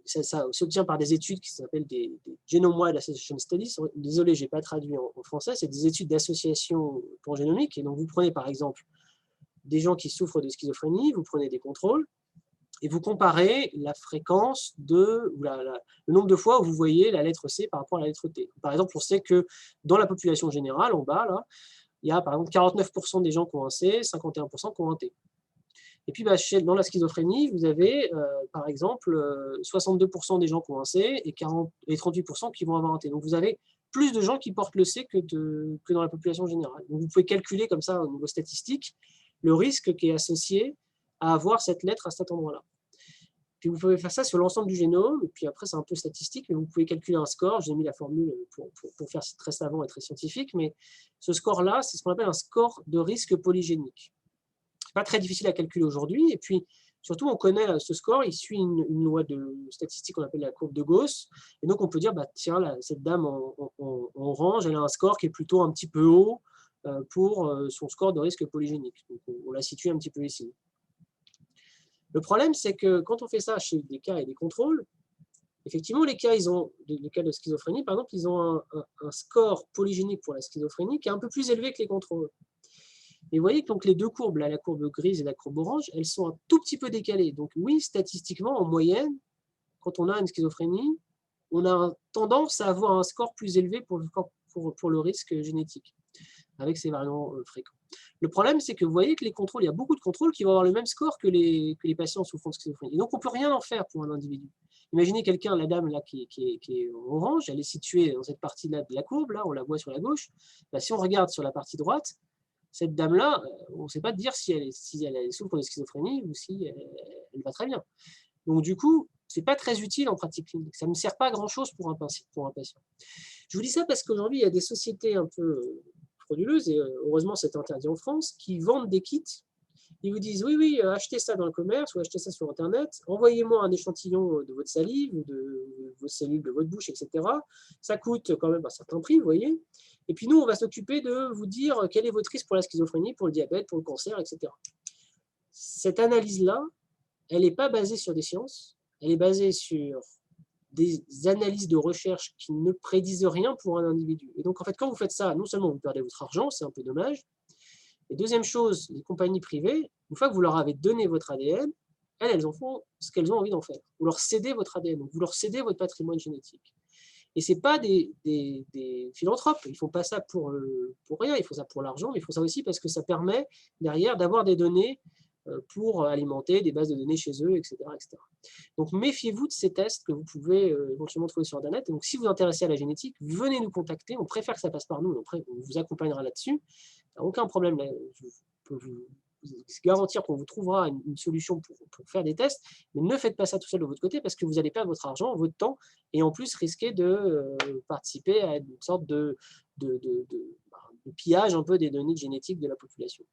A: ça s'obtient par des études qui s'appellent des Genome-Wide Association Studies. Désolé, je n'ai pas traduit en français. C'est des études d'association pangénomique. Et donc, vous prenez par exemple des gens qui souffrent de schizophrénie, vous prenez des contrôles, et vous comparez la fréquence le nombre de fois où vous voyez la lettre C par rapport à la lettre T. Par exemple, on sait que dans la population générale, en bas, là, il y a par exemple 49% des gens qui ont un C, 51% qui ont un T. Et puis, dans la schizophrénie, vous avez, par exemple, 62% des gens qui ont un C et 38% qui vont avoir un T. Donc, vous avez plus de gens qui portent le C que dans la population générale. Donc, vous pouvez calculer comme ça, au niveau statistique, le risque qui est associé à avoir cette lettre à cet endroit-là. Puis vous pouvez faire ça sur l'ensemble du génome, et puis après c'est un peu statistique, mais vous pouvez calculer un score, j'ai mis la formule pour faire très savant et très scientifique, mais ce score-là, c'est ce qu'on appelle un score de risque polygénique. Pas très difficile à calculer aujourd'hui, et puis surtout on connaît ce score, il suit une loi de statistique qu'on appelle la courbe de Gauss, et donc on peut dire, tiens, cette dame en orange, elle a un score qui est plutôt un petit peu haut pour son score de risque polygénique. Donc on la situe un petit peu ici. Le problème, c'est que quand on fait ça chez des cas et des contrôles, effectivement, les cas de schizophrénie, par exemple, ils ont un score polygénique pour la schizophrénie qui est un peu plus élevé que les contrôles. Et vous voyez que donc, les deux courbes, là, la courbe grise et la courbe orange, elles sont un tout petit peu décalées. Donc oui, statistiquement, en moyenne, quand on a une schizophrénie, on a tendance à avoir un score plus élevé pour le risque génétique, avec ces variants fréquents. Le problème, c'est que vous voyez que les contrôles, il y a beaucoup de contrôles qui vont avoir le même score que les patients souffrant de schizophrénie. Et donc, on ne peut rien en faire pour un individu. Imaginez quelqu'un, la dame là, qui est orange, elle est située dans cette partie-là de la courbe, là, on la voit sur la gauche. Si on regarde sur la partie droite, cette dame-là, on ne sait pas dire si elle souffre de schizophrénie ou si elle va très bien. Donc, du coup, ce n'est pas très utile en pratique clinique. Ça ne me sert pas à grand-chose pour un patient. Je vous dis ça parce qu'aujourd'hui, il y a des sociétés un peu frauduleuses, et heureusement c'est interdit en France, qui vendent des kits. Ils vous disent, oui, achetez ça dans le commerce ou achetez ça sur Internet, envoyez-moi un échantillon de votre salive ou de vos cellules de votre bouche, etc. Ça coûte quand même un certain prix, vous voyez. Et puis nous, on va s'occuper de vous dire quel est votre risque pour la schizophrénie, pour le diabète, pour le cancer, etc. Cette analyse-là, elle n'est pas basée sur des sciences, elle est basée sur des analyses de recherche qui ne prédisent rien pour un individu. Et donc, en fait, quand vous faites ça, non seulement vous perdez votre argent, c'est un peu dommage, et deuxième chose, les compagnies privées, une fois que vous leur avez donné votre ADN, elles en font ce qu'elles ont envie d'en faire. Vous leur cédez votre ADN, donc vous leur cédez votre patrimoine génétique. Et ce n'est pas des philanthropes, ils ne font pas ça pour rien, ils font ça pour l'argent, mais ils font ça aussi parce que ça permet derrière d'avoir des données pour alimenter des bases de données chez eux, etc. etc. Donc, méfiez-vous de ces tests que vous pouvez éventuellement trouver sur Internet. Et donc, si vous vous intéressez à la génétique, venez nous contacter. On préfère que ça passe par nous. On vous accompagnera là-dessus. Aucun problème. Je peux vous garantir qu'on vous trouvera une solution pour faire des tests. Mais ne faites pas ça tout seul de votre côté parce que vous allez perdre votre argent, votre temps et en plus risquer de participer à une sorte de pillage un peu des données génétiques de la population.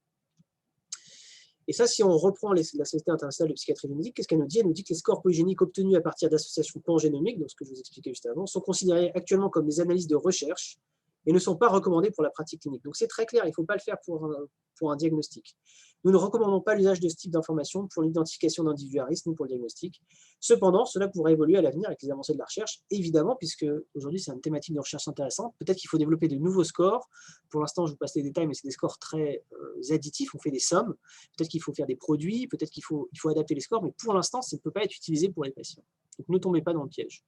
A: Et ça, si on reprend la Société internationale de psychiatrie génétique, qu'est-ce qu'elle nous dit? Elle nous dit que les scores polygéniques obtenus à partir d'associations pangénomiques, donc ce que je vous expliquais juste avant, sont considérés actuellement comme des analyses de recherche et ne sont pas recommandés pour la pratique clinique. Donc c'est très clair, il ne faut pas le faire pour un diagnostic. Nous ne recommandons pas l'usage de ce type d'informations pour l'identification d'individus à risque ni pour le diagnostic. Cependant, cela pourrait évoluer à l'avenir avec les avancées de la recherche, évidemment, puisque aujourd'hui c'est une thématique de recherche intéressante. Peut-être qu'il faut développer de nouveaux scores. Pour l'instant, je vous passe les détails, mais c'est des scores très additifs, on fait des sommes. Peut-être qu'il faut faire des produits, peut-être qu'il faut adapter les scores, mais pour l'instant, ça ne peut pas être utilisé pour les patients. Donc ne tombez pas dans le piège.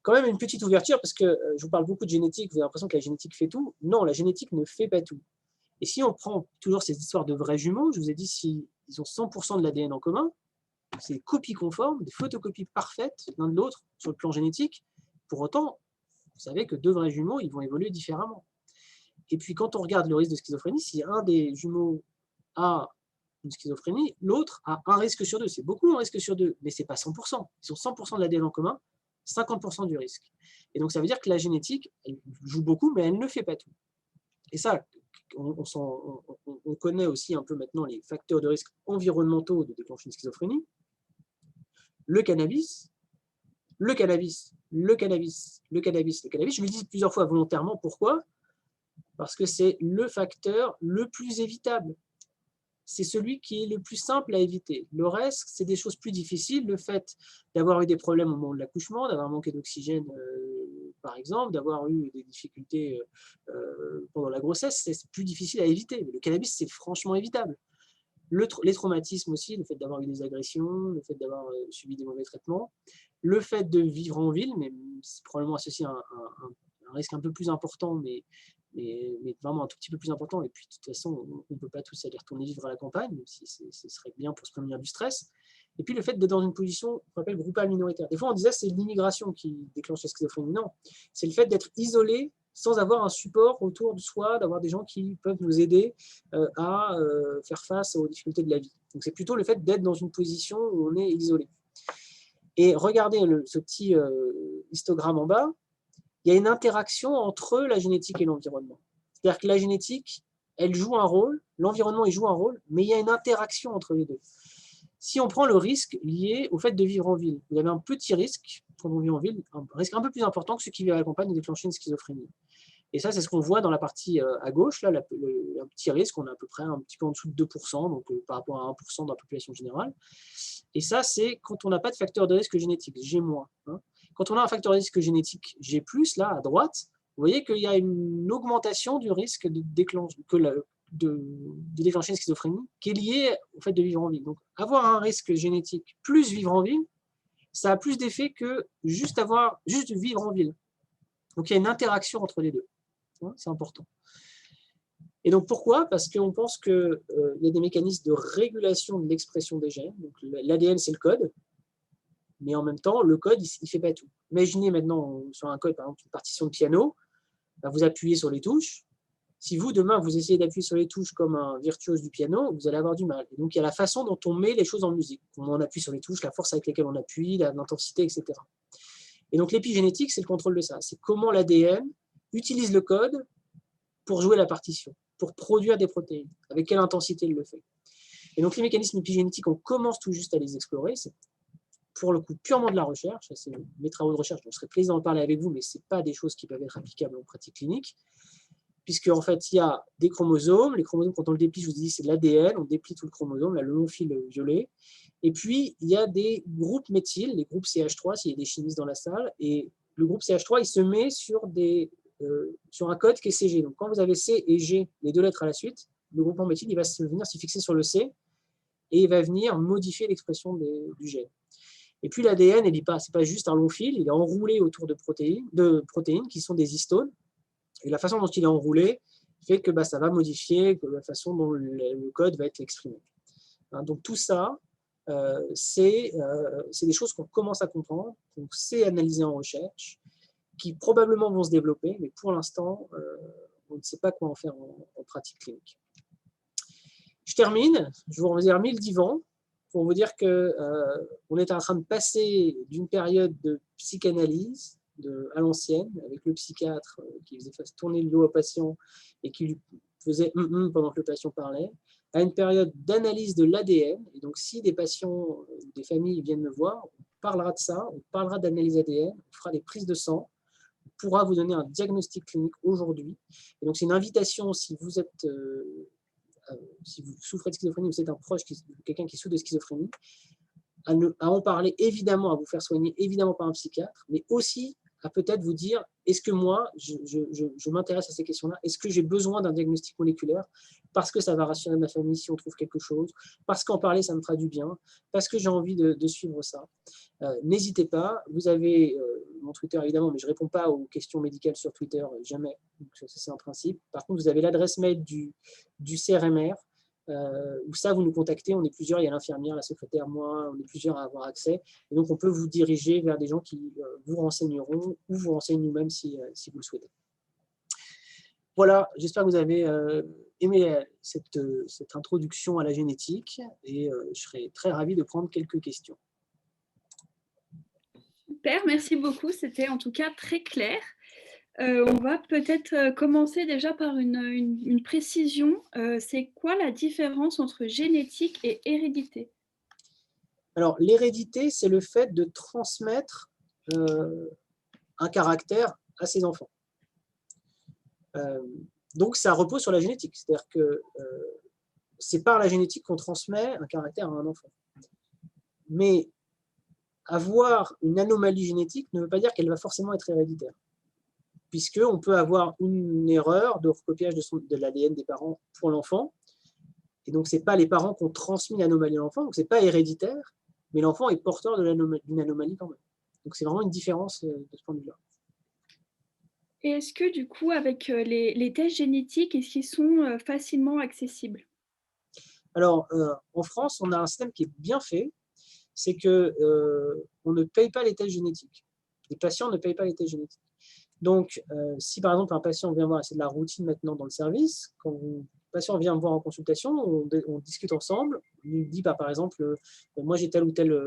A: Quand même une petite ouverture, parce que je vous parle beaucoup de génétique, vous avez l'impression que la génétique fait tout. Non, la génétique ne fait pas tout. Et si on prend toujours ces histoires de vrais jumeaux, je vous ai dit, s'ils ont 100% de l'ADN en commun, c'est des copies conformes, des photocopies parfaites l'un de l'autre sur le plan génétique. Pour autant, vous savez que deux vrais jumeaux, ils vont évoluer différemment. Et puis quand on regarde le risque de schizophrénie, si un des jumeaux a une schizophrénie, l'autre a un risque sur deux. C'est beaucoup un risque sur deux, mais ce n'est pas 100%. Ils ont 100% de l'ADN en commun, 50% du risque. Et donc, ça veut dire que la génétique, elle joue beaucoup, mais elle ne fait pas tout. Et ça, on connaît aussi un peu maintenant les facteurs de risque environnementaux de déclencher une schizophrénie. Le cannabis, le cannabis, le cannabis, le cannabis, le cannabis. Je le dis plusieurs fois volontairement. Pourquoi? Parce que c'est le facteur le plus évitable. C'est celui qui est le plus simple à éviter. Le reste, c'est des choses plus difficiles. Le fait d'avoir eu des problèmes au moment de l'accouchement, d'avoir manqué d'oxygène, par exemple, d'avoir eu des difficultés pendant la grossesse, c'est plus difficile à éviter. Mais le cannabis, c'est franchement évitable. Les traumatismes aussi, le fait d'avoir eu des agressions, le fait d'avoir subi des mauvais traitements, le fait de vivre en ville, mais c'est probablement associé à un risque un peu plus important, mais vraiment un tout petit peu plus important. Et puis, de toute façon, on ne peut pas tous aller retourner vivre à la campagne, même si ce serait bien pour se prémunir du stress. Et puis, le fait d'être dans une position qu'on appelle groupale minoritaire. Des fois, on disait c'est l'immigration qui déclenche la schizophrénie. Non, c'est le fait d'être isolé sans avoir un support autour de soi, d'avoir des gens qui peuvent nous aider à faire face aux difficultés de la vie. Donc, c'est plutôt le fait d'être dans une position où on est isolé. Et regardez ce petit histogramme en bas. Il y a une interaction entre la génétique et l'environnement. C'est-à-dire que la génétique, elle joue un rôle, l'environnement, il joue un rôle, mais il y a une interaction entre les deux. Si on prend le risque lié au fait de vivre en ville, vous avez un petit risque, quand on vit en ville, un risque un peu plus important que ceux qui vivent à la campagne de déclencher une schizophrénie. Et ça, c'est ce qu'on voit dans la partie à gauche, là, un petit risque, on est à peu près un petit peu en dessous de 2%, donc par rapport à 1% de la population générale. Et ça, c'est quand on n'a pas de facteur de risque génétique, G-. Hein. Quand on a un facteur de risque génétique G+, là, à droite, vous voyez qu'il y a une augmentation du risque de déclencher une schizophrénie qui est liée au fait de vivre en ville. Donc, avoir un risque génétique plus vivre en ville, ça a plus d'effet que juste vivre en ville. Donc, il y a une interaction entre les deux. C'est important. Et donc, pourquoi? Parce qu'on pense qu'il y a des mécanismes de régulation de l'expression des gènes. Donc, l'ADN, c'est le code. Mais en même temps, le code, il ne fait pas tout. Imaginez maintenant sur un code, par exemple, une partition de piano, vous appuyez sur les touches. Si vous, demain, vous essayez d'appuyer sur les touches comme un virtuose du piano, vous allez avoir du mal. Et donc, il y a la façon dont on met les choses en musique. Comment on appuie sur les touches, la force avec laquelle on appuie, l'intensité, etc. Et donc, l'épigénétique, c'est le contrôle de ça. C'est comment l'ADN utilise le code pour jouer la partition, pour produire des protéines, avec quelle intensité il le fait. Et donc, les mécanismes épigénétiques, on commence tout juste à les explorer. C'est pour le coup purement de la recherche, c'est mes travaux de recherche, donc je serais plaisant d'en parler avec vous, mais ce n'est pas des choses qui peuvent être applicables en pratique clinique, puisque en fait, il y a des chromosomes. Les chromosomes, quand on le déplie, je vous dis, c'est de l'ADN, on déplie tout le chromosome, là, le long fil violet. Et puis, il y a des groupes méthyl, les groupes CH3, s'il y a des chimistes dans la salle, et le groupe CH3, il se met sur un code qui est CG. Donc, quand vous avez C et G, les deux lettres à la suite, le groupement méthyl, il va venir s'y fixer sur le C, et il va venir modifier l'expression du gène. Et puis l'ADN, ce n'est pas juste un long fil, il est enroulé autour de protéines qui sont des histones. Et la façon dont il est enroulé, fait que ça va modifier la façon dont le code va être exprimé. Hein, donc tout ça, c'est des choses qu'on commence à comprendre, qu'on sait analyser en recherche, qui probablement vont se développer, mais pour l'instant, on ne sait pas quoi en faire en pratique clinique. Je termine, je vous ai remis le divan pour vous dire qu'on est en train de passer d'une période de psychanalyse à l'ancienne, avec le psychiatre qui faisait tourner le dos au patient et qui lui faisait pendant que le patient parlait, à une période d'analyse de l'ADN. Et donc, si des patients, des familles viennent me voir, on parlera de ça, on parlera d'analyse ADN, on fera des prises de sang, on pourra vous donner un diagnostic clinique aujourd'hui. Et donc, c'est une invitation, si vous êtes... si vous souffrez de schizophrénie ou c'est un proche, quelqu'un qui souffre de schizophrénie, à en parler évidemment, à vous faire soigner évidemment par un psychiatre, mais aussi à peut-être vous dire, est-ce que moi, je m'intéresse à ces questions-là, est-ce que j'ai besoin d'un diagnostic moléculaire parce que ça va rassurer ma famille si on trouve quelque chose, parce qu'en parler, ça me fera du bien, parce que j'ai envie de suivre ça. N'hésitez pas, vous avez mon Twitter évidemment, mais je ne réponds pas aux questions médicales sur Twitter, jamais, donc ça c'est un principe. Par contre, vous avez l'adresse mail du CRMR, où ça, vous nous contactez, on est plusieurs, il y a l'infirmière, la secrétaire, moi, on est plusieurs à avoir accès, et donc on peut vous diriger vers des gens qui vous renseigneront, ou vous renseignent nous-mêmes si vous le souhaitez. Voilà, j'espère que vous avez aimé cette introduction à la génétique, et je serai très ravi de prendre quelques questions.
B: Super, merci beaucoup, c'était en tout cas très clair. On va peut-être commencer déjà par une précision. C'est quoi la différence entre génétique et hérédité?
A: Alors, l'hérédité, c'est le fait de transmettre un caractère à ses enfants. Donc, ça repose sur la génétique. C'est-à-dire que c'est par la génétique qu'on transmet un caractère à un enfant. Mais avoir une anomalie génétique ne veut pas dire qu'elle va forcément être héréditaire, puisqu'on peut avoir une erreur de recopiage de l'ADN des parents pour l'enfant, et donc ce n'est pas les parents qui ont transmis l'anomalie à l'enfant, donc ce n'est pas héréditaire, mais l'enfant est porteur d'une anomalie quand même. Donc c'est vraiment une différence de ce point de vue-là.
B: Et est-ce que du coup, avec les tests génétiques, est-ce qu'ils sont facilement accessibles?
A: Alors, en France, on a un système qui est bien fait, c'est qu'on ne paye pas les tests génétiques. Les patients ne payent pas les tests génétiques. Donc, si par exemple un patient vient voir, c'est de la routine maintenant dans le service, quand un patient vient me voir en consultation, on discute ensemble, il me dit par exemple, moi j'ai telle ou telle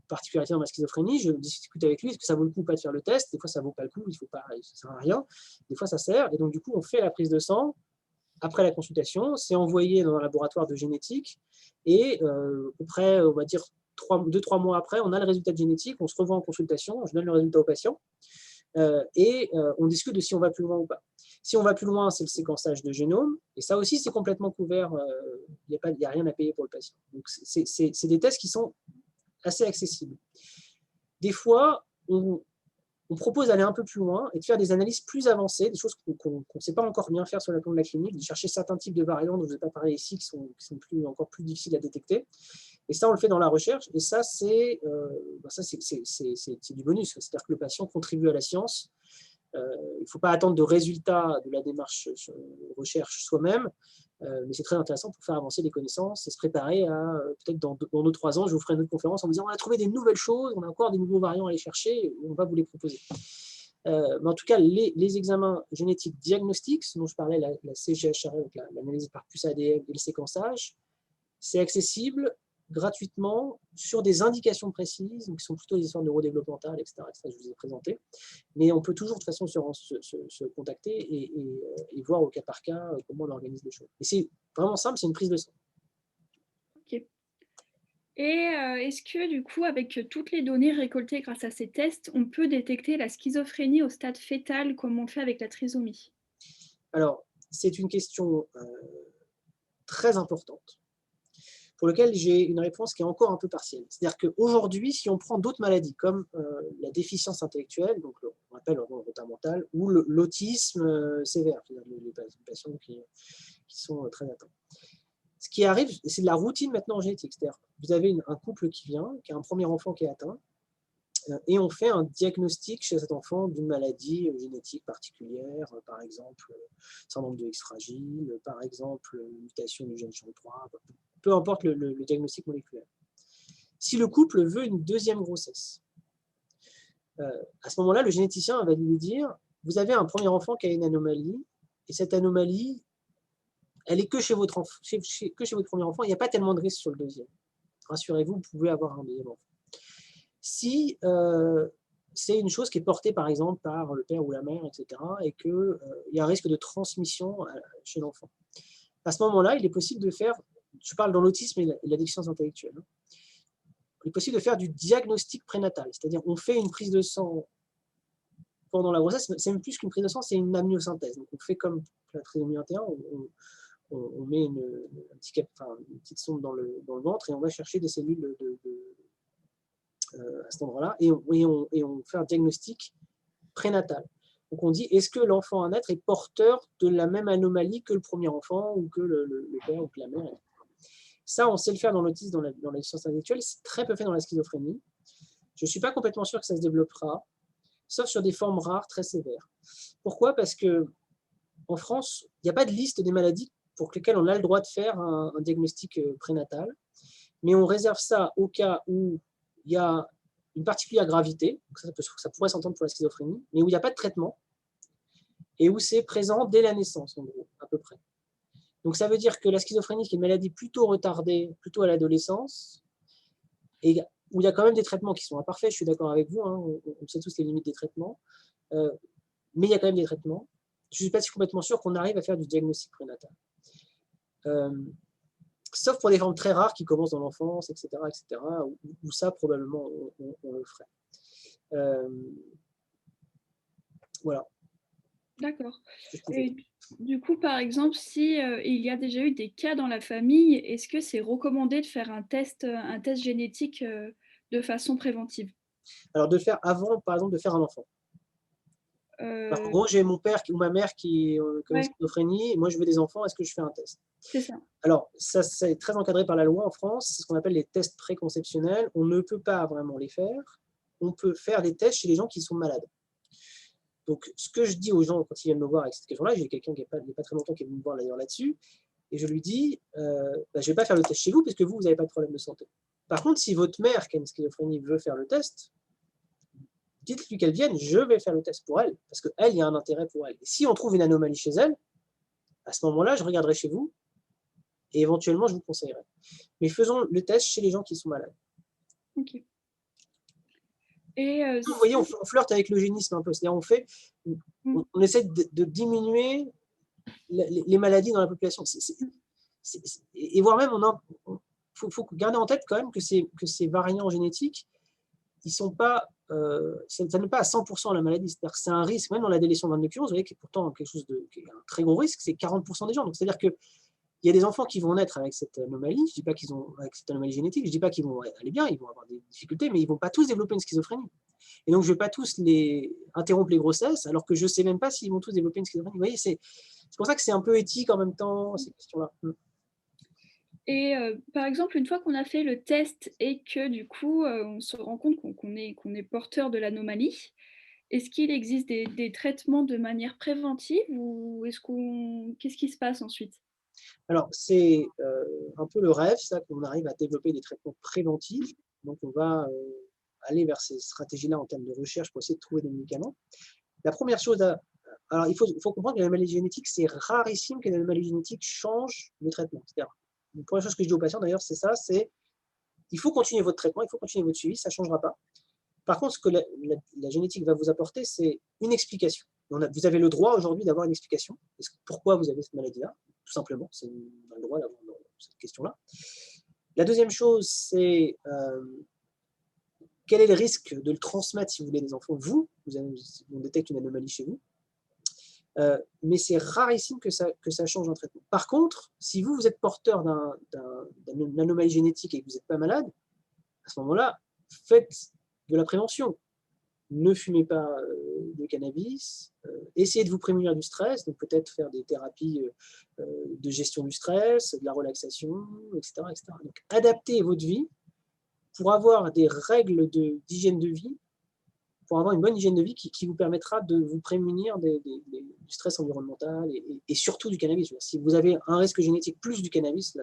A: particularité dans ma schizophrénie, je discute avec lui, est-ce que ça vaut le coup ou pas de faire le test? Des fois ça vaut pas le coup, il faut pas, ça sert à rien, des fois ça sert, et donc du coup on fait la prise de sang, après la consultation, c'est envoyé dans un laboratoire de génétique, et après, on va dire 2-3 mois après, on a le résultat de génétique, on se revoit en consultation, je donne le résultat au patient, et on discute de si on va plus loin ou pas. Si on va plus loin, c'est le séquençage de génome, et ça aussi, c'est complètement couvert, il n'y a rien à payer pour le patient. Donc, c'est des tests qui sont assez accessibles. Des fois, on propose d'aller un peu plus loin et de faire des analyses plus avancées, des choses qu'on ne sait pas encore bien faire sur la plan de la clinique, de chercher certains types de variants dont je ne vais pas parler ici, qui sont encore plus difficiles à détecter. Et ça, on le fait dans la recherche, et ça, c'est du bonus. C'est-à-dire que le patient contribue à la science. Il ne faut pas attendre de résultats de la démarche recherche soi-même, mais c'est très intéressant pour faire avancer les connaissances et se préparer à, peut-être dans 2-3 ans, je vous ferai une autre conférence en me disant on a trouvé des nouvelles choses, on a encore des nouveaux variants à aller chercher, et on va vous les proposer. Mais en tout cas, les examens génétiques diagnostiques, dont je parlais, la CGHRE, donc l'analyse par puce ADN et le séquençage, c'est accessible gratuitement sur des indications précises, qui sont plutôt des histoires neurodéveloppementales, etc., que je vous ai présenté. Mais on peut toujours de toute façon se contacter et voir au cas par cas comment on organise les choses. Et c'est vraiment simple, c'est une prise de sang.
B: Ok. Et est-ce que du coup, avec toutes les données récoltées grâce à ces tests, on peut détecter la schizophrénie au stade fœtal comme on fait avec la trisomie?
A: Alors, c'est une question très importante, pour lequel j'ai une réponse qui est encore un peu partielle. C'est-à-dire qu'aujourd'hui, si on prend d'autres maladies comme la déficience intellectuelle, donc on appelle le retard mental, ou l'autisme sévère, c'est-à-dire les patients qui sont très atteints. Ce qui arrive, c'est de la routine maintenant en génétique. C'est-à-dire vous avez un couple qui vient, qui a un premier enfant qui est atteint, Et on fait un diagnostic chez cet enfant d'une maladie génétique particulière, par exemple syndrome de X fragile, par exemple mutation du gène SHANK3, peu importe le diagnostic moléculaire. Si le couple veut une deuxième grossesse, à ce moment-là, le généticien va lui dire, vous avez un premier enfant qui a une anomalie, et cette anomalie, elle est que chez votre premier enfant, il n'y a pas tellement de risque sur le deuxième. Rassurez-vous, vous pouvez avoir un deuxième enfant. Si c'est une chose qui est portée par exemple par le père ou la mère, etc., et qu'il y a un risque de transmission chez l'enfant. À ce moment-là, il est possible de faire, je parle dans l'autisme et la déficience intellectuelle, hein, il est possible de faire du diagnostic prénatal, c'est-à-dire on fait une prise de sang pendant la grossesse, c'est même plus qu'une prise de sang, c'est une amniosynthèse. Donc on fait comme la trisomie 21, on met une petite sonde dans le ventre et on va chercher des cellules à cet endroit-là et on fait un diagnostic prénatal. Donc on dit, est-ce que l'enfant à naître est porteur de la même anomalie que le premier enfant ou que le père ou que la mère? Ça, on sait le faire dans l'autisme, dans la déficience intellectuelle, c'est très peu fait dans la schizophrénie. Je ne suis pas complètement sûr que ça se développera, sauf sur des formes rares très sévères. Pourquoi? Parce qu'en France, il n'y a pas de liste des maladies pour lesquelles on a le droit de faire un diagnostic prénatal, mais on réserve ça au cas où il y a une particulière gravité, ça pourrait s'entendre pour la schizophrénie, mais où il n'y a pas de traitement, et où c'est présent dès la naissance, en gros, à peu près. Donc ça veut dire que la schizophrénie, qui est une maladie plutôt retardée, plutôt à l'adolescence, et où il y a quand même des traitements qui sont imparfaits, je suis d'accord avec vous, hein, on sait tous les limites des traitements, mais il y a quand même des traitements. Je ne suis pas complètement sûr qu'on arrive à faire du diagnostic prénatal. Sauf pour des formes très rares qui commencent dans l'enfance, etc., où ça, probablement, on le ferait. Voilà.
B: D'accord. Et du coup, par exemple, si il y a déjà eu des cas dans la famille, est-ce que c'est recommandé de faire un test génétique de façon préventive?
A: Alors, de faire avant, par exemple, de faire un enfant. En gros, j'ai mon père ou ma mère qui a une schizophrénie, et moi je veux des enfants, est-ce que je fais un test?
B: C'est ça.
A: Alors, ça c'est très encadré par la loi en France, c'est ce qu'on appelle les tests préconceptionnels. On ne peut pas vraiment les faire. On peut faire des tests chez les gens qui sont malades. Donc, ce que je dis aux gens quand ils viennent me voir avec cette question-là, j'ai quelqu'un il n'y a pas très longtemps qui est venu me voir d'ailleurs là-dessus, et je lui dis, je ne vais pas faire le test chez vous parce que vous n'avez pas de problème de santé. Par contre, si votre mère qui a une schizophrénie veut faire le test, dites-lui qu'elle vienne, je vais faire le test pour elle, parce qu'elle, il y a un intérêt pour elle. Et si on trouve une anomalie chez elle, à ce moment-là, je regarderai chez vous, et éventuellement, je vous conseillerai. Mais faisons le test chez les gens qui sont malades.
B: Ok. Et
A: vous voyez, on flirte avec l'eugénisme un peu, c'est-à-dire on essaie de diminuer les maladies dans la population. Et voire même, faut garder en tête quand même que ces variants génétiques, ils sont pas, ça n'est pas à 100% la maladie, c'est-à-dire que c'est un risque, même dans la délétion d'un nucléose, vous voyez, qui est pourtant quelque chose qui est un très gros risque, c'est 40% des gens. Donc c'est-à-dire qu'il y a des enfants qui vont naître avec cette anomalie, je ne dis pas qu'ils ont avec cette anomalie génétique, je ne dis pas qu'ils vont aller bien, ils vont avoir des difficultés, mais ils ne vont pas tous développer une schizophrénie. Et donc je ne vais pas tous interrompre les grossesses, alors que je ne sais même pas s'ils vont tous développer une schizophrénie. Vous voyez, c'est pour ça que c'est un peu éthique en même temps, ces questions-là.
B: Et par exemple, une fois qu'on a fait le test et que du coup, on se rend compte qu'on est porteur de l'anomalie, est-ce qu'il existe des traitements de manière préventive ou qu'est-ce qui se passe ensuite?
A: Alors, c'est un peu le rêve, ça, qu'on arrive à développer des traitements préventifs. Donc, on va aller vers ces stratégies-là en termes de recherche pour essayer de trouver des médicaments. La première chose, alors il faut comprendre que l'anomalie génétique, c'est rarissime que l'anomalie génétique change le traitement. C'est-à-dire, la première chose que je dis aux patients, d'ailleurs, c'est ça, c'est il faut continuer votre traitement, il faut continuer votre suivi, ça ne changera pas. Par contre, ce que la génétique va vous apporter, c'est une explication. Vous avez le droit aujourd'hui d'avoir une explication. Pourquoi vous avez cette maladie-là? Tout simplement, on a le droit d'avoir cette question-là. La deuxième chose, c'est quel est le risque de le transmettre si vous voulez des enfants? On détecte une anomalie chez vous. Mais c'est rarissime que ça change un traitement. Par contre, si vous êtes porteur d'une anomalie génétique et que vous n'êtes pas malade, à ce moment-là, faites de la prévention. Ne fumez pas de cannabis, essayez de vous prémunir du stress, donc peut-être faire des thérapies de gestion du stress, de la relaxation, etc. Donc adaptez votre vie pour avoir des règles d'hygiène de vie pour avoir une bonne hygiène de vie qui vous permettra de vous prémunir du stress environnemental et surtout du cannabis. Si vous avez un risque génétique plus du cannabis, là,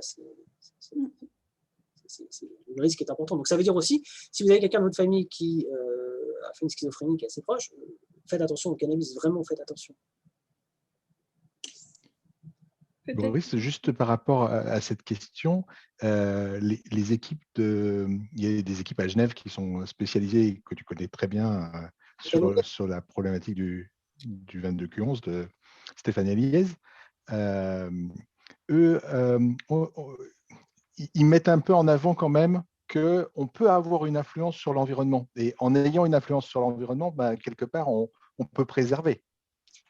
A: le risque est important. Donc ça veut dire aussi, si vous avez quelqu'un de votre famille qui a fait une schizophrénie qui est assez proche, faites attention au cannabis, vraiment faites attention.
C: Boris, juste par rapport à cette question, les équipes il y a des équipes à Genève qui sont spécialisées et que tu connais très bien sur la problématique du 22Q11 de Stéphanie Liez. Eux, ils mettent un peu en avant quand même qu'on peut avoir une influence sur l'environnement. Et en ayant une influence sur l'environnement, quelque part, on peut préserver.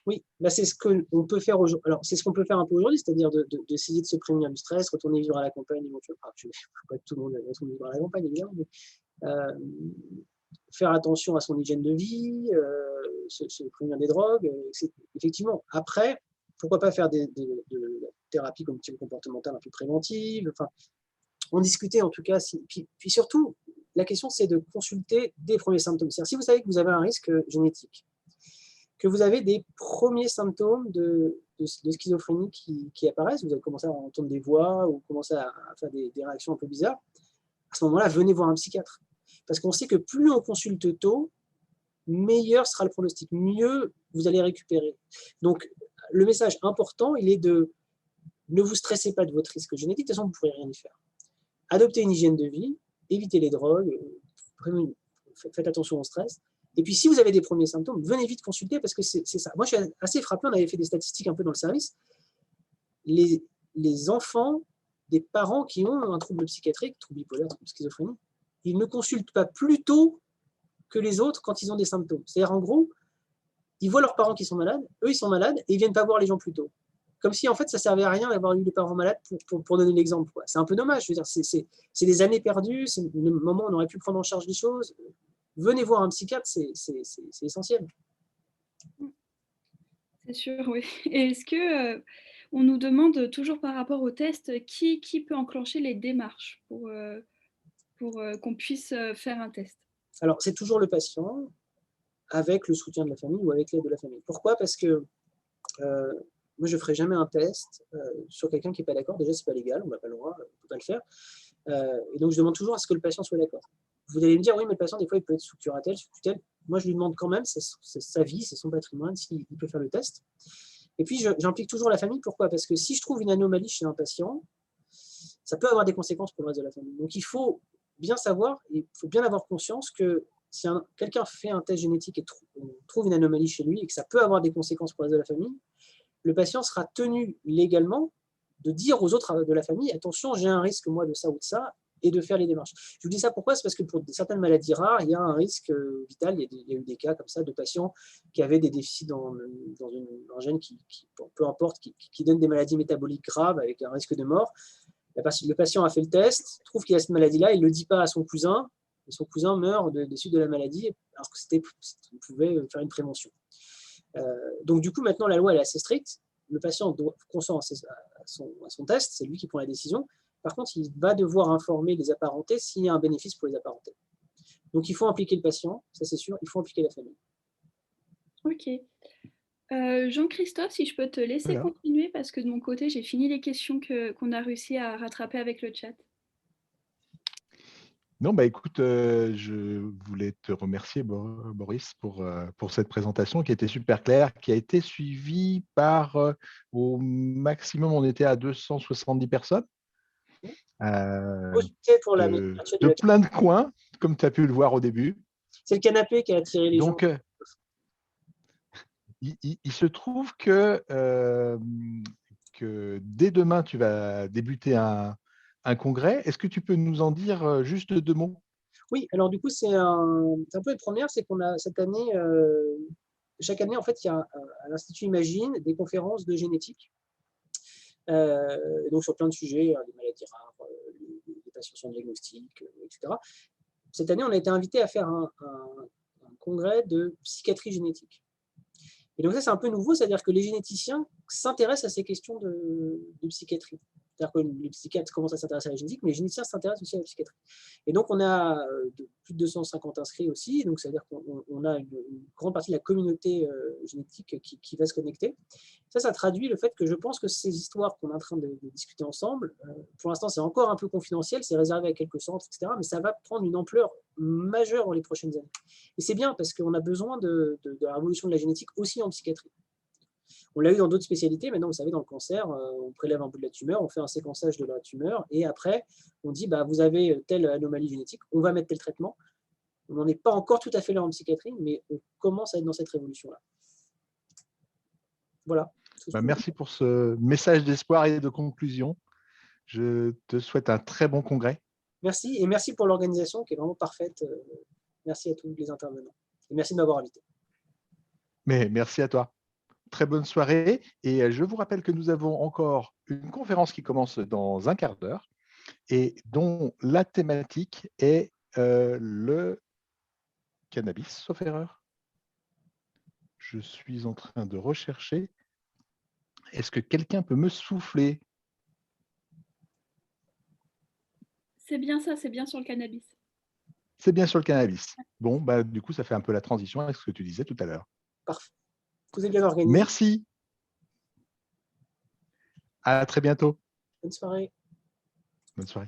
A: Oui, c'est ce qu'on peut faire aujourd'hui. Alors, c'est ce qu'on peut faire un peu aujourd'hui, c'est-à-dire d'essayer de se prémunir du stress, retourner vivre à la campagne éventuellement. Je ne veux pas que tout le monde retourne vivre à la campagne, évidemment, mais faire attention à son hygiène de vie, se prémunir des drogues. Effectivement, après, pourquoi pas faire de la thérapie cognitive comportementale un peu préventive. Enfin, en discuter en tout cas. Puis surtout, la question, c'est de consulter dès les premiers symptômes. C'est-à-dire, si vous savez que vous avez un risque génétique, que vous avez des premiers symptômes de schizophrénie qui apparaissent, vous allez commencer à entendre des voix ou commencer à faire des réactions un peu bizarres, à ce moment-là, venez voir un psychiatre. Parce qu'on sait que plus on consulte tôt, meilleur sera le pronostic, mieux vous allez récupérer. Donc, le message important, il est de ne vous stressez pas de votre risque génétique, de toute façon, vous ne pourrez rien y faire. Adoptez une hygiène de vie, évitez les drogues, faites attention au stress. Et puis, si vous avez des premiers symptômes, venez vite consulter parce que c'est ça. Moi, je suis assez frappé, on avait fait des statistiques un peu dans le service. Les enfants des parents qui ont un trouble psychiatrique, trouble bipolaire, trouble schizophrénie, ils ne consultent pas plus tôt que les autres quand ils ont des symptômes. C'est-à-dire, en gros, ils voient leurs parents qui sont malades, eux, ils sont malades, et ils ne viennent pas voir les gens plus tôt. Comme si, en fait, ça ne servait à rien d'avoir eu les parents malades pour donner l'exemple. C'est un peu dommage. Je veux dire, c'est des années perdues, c'est le moment où on aurait pu prendre en charge des choses. Venez voir un psychiatre, c'est essentiel.
B: C'est sûr, oui. Et est-ce que on nous demande toujours par rapport au test, qui peut enclencher les démarches pour qu'on puisse faire un test?
A: Alors, c'est toujours le patient avec le soutien de la famille ou avec l'aide de la famille. Pourquoi? Parce que moi, je ne ferai jamais un test sur quelqu'un qui n'est pas d'accord. Déjà, ce n'est pas légal, on n'a pas le droit, on ne peut pas le faire. Et donc, je demande toujours à ce que le patient soit d'accord. Vous allez me dire, oui, mais le patient, des fois, il peut être sous curatelle, sous tutelle. Moi, je lui demande quand même, c'est sa vie, c'est son patrimoine, s'il peut faire le test. Et puis, j'implique toujours la famille. Pourquoi? Parce que si je trouve une anomalie chez un patient, ça peut avoir des conséquences pour le reste de la famille. Donc, il faut bien savoir, il faut bien avoir conscience que si quelqu'un fait un test génétique et trouve une anomalie chez lui et que ça peut avoir des conséquences pour le reste de la famille, le patient sera tenu légalement de dire aux autres de la famille, attention, j'ai un risque, moi, de ça ou de ça, et de faire les démarches. Je vous dis ça pourquoi? C'est parce que pour certaines maladies rares, il y a un risque vital. Il y a eu des cas comme ça de patients qui avaient des déficits dans un gène peu importe, qui donne des maladies métaboliques graves avec un risque de mort. Le patient a fait le test, trouve qu'il a cette maladie-là, il ne le dit pas à son cousin, et son cousin meurt des suites de la maladie, alors que on pouvait faire une prévention. Donc du coup, maintenant, la loi elle est assez stricte. Le patient consent à son test, c'est lui qui prend la décision. Par contre, il va devoir informer les apparentés s'il y a un bénéfice pour les apparentés. Donc, il faut impliquer le patient, ça c'est sûr, il faut impliquer la famille.
B: Ok. Jean-Christophe, si je peux te laisser continuer, parce que de mon côté, j'ai fini les questions qu'on a réussi à rattraper avec le chat.
C: Non, écoute, je voulais te remercier, Boris, pour cette présentation qui était super claire, qui a été suivie par, au maximum, on était à 270 personnes. De plein de coins, comme tu as pu le voir au début.
A: C'est le canapé qui a attiré les gens.
C: Il se trouve que dès demain, tu vas débuter un congrès. Est-ce que tu peux nous en dire juste 2 mots?
A: Oui, alors du coup, c'est un peu une première, c'est qu'on a cette année, chaque année, en fait, il y a à l'Institut Imagine des conférences de génétique. Donc sur plein de sujets, les maladies rares, les patients sans diagnostic, etc. Cette année, on a été invité à faire un congrès de psychiatrie génétique. Et donc ça, c'est un peu nouveau, c'est-à-dire que les généticiens s'intéressent à ces questions de psychiatrie. C'est-à-dire que les psychiatres commencent à s'intéresser à la génétique, mais les généticiens s'intéressent aussi à la psychiatrie. Et donc, on a plus de 250 inscrits aussi, donc c'est-à-dire qu'on a une grande partie de la communauté génétique qui va se connecter. Ça traduit le fait que je pense que ces histoires qu'on est en train de discuter ensemble, pour l'instant, c'est encore un peu confidentiel, c'est réservé à quelques centres, etc., mais ça va prendre une ampleur majeure dans les prochaines années. Et c'est bien parce qu'on a besoin de la révolution de la génétique aussi en psychiatrie. On l'a eu dans d'autres spécialités. Maintenant, vous savez, dans le cancer, on prélève un bout de la tumeur, on fait un séquençage de la tumeur, et après, on dit, bah, vous avez telle anomalie génétique, on va mettre tel traitement. On n'en est pas encore tout à fait là en psychiatrie, mais on commence à être dans cette révolution-là. Voilà.
C: Merci pour ce message d'espoir et de conclusion. Je te souhaite un très bon congrès.
A: Merci, et merci pour l'organisation qui est vraiment parfaite. Merci à tous les intervenants. Et merci de m'avoir invité.
C: Mais merci à toi. Très bonne soirée. Et je vous rappelle que nous avons encore une conférence qui commence dans un quart d'heure et dont la thématique est le cannabis, sauf erreur. Je suis en train de rechercher. Est-ce que quelqu'un peut me souffler?
B: C'est bien ça, c'est bien sur le cannabis.
C: C'est bien sur le cannabis. Bon, bah, du coup, ça fait un peu la transition avec ce que tu disais tout à l'heure.
A: Parfait. Vous êtes bien organisé.
C: Merci. À très bientôt.
A: Bonne soirée.
C: Bonne soirée.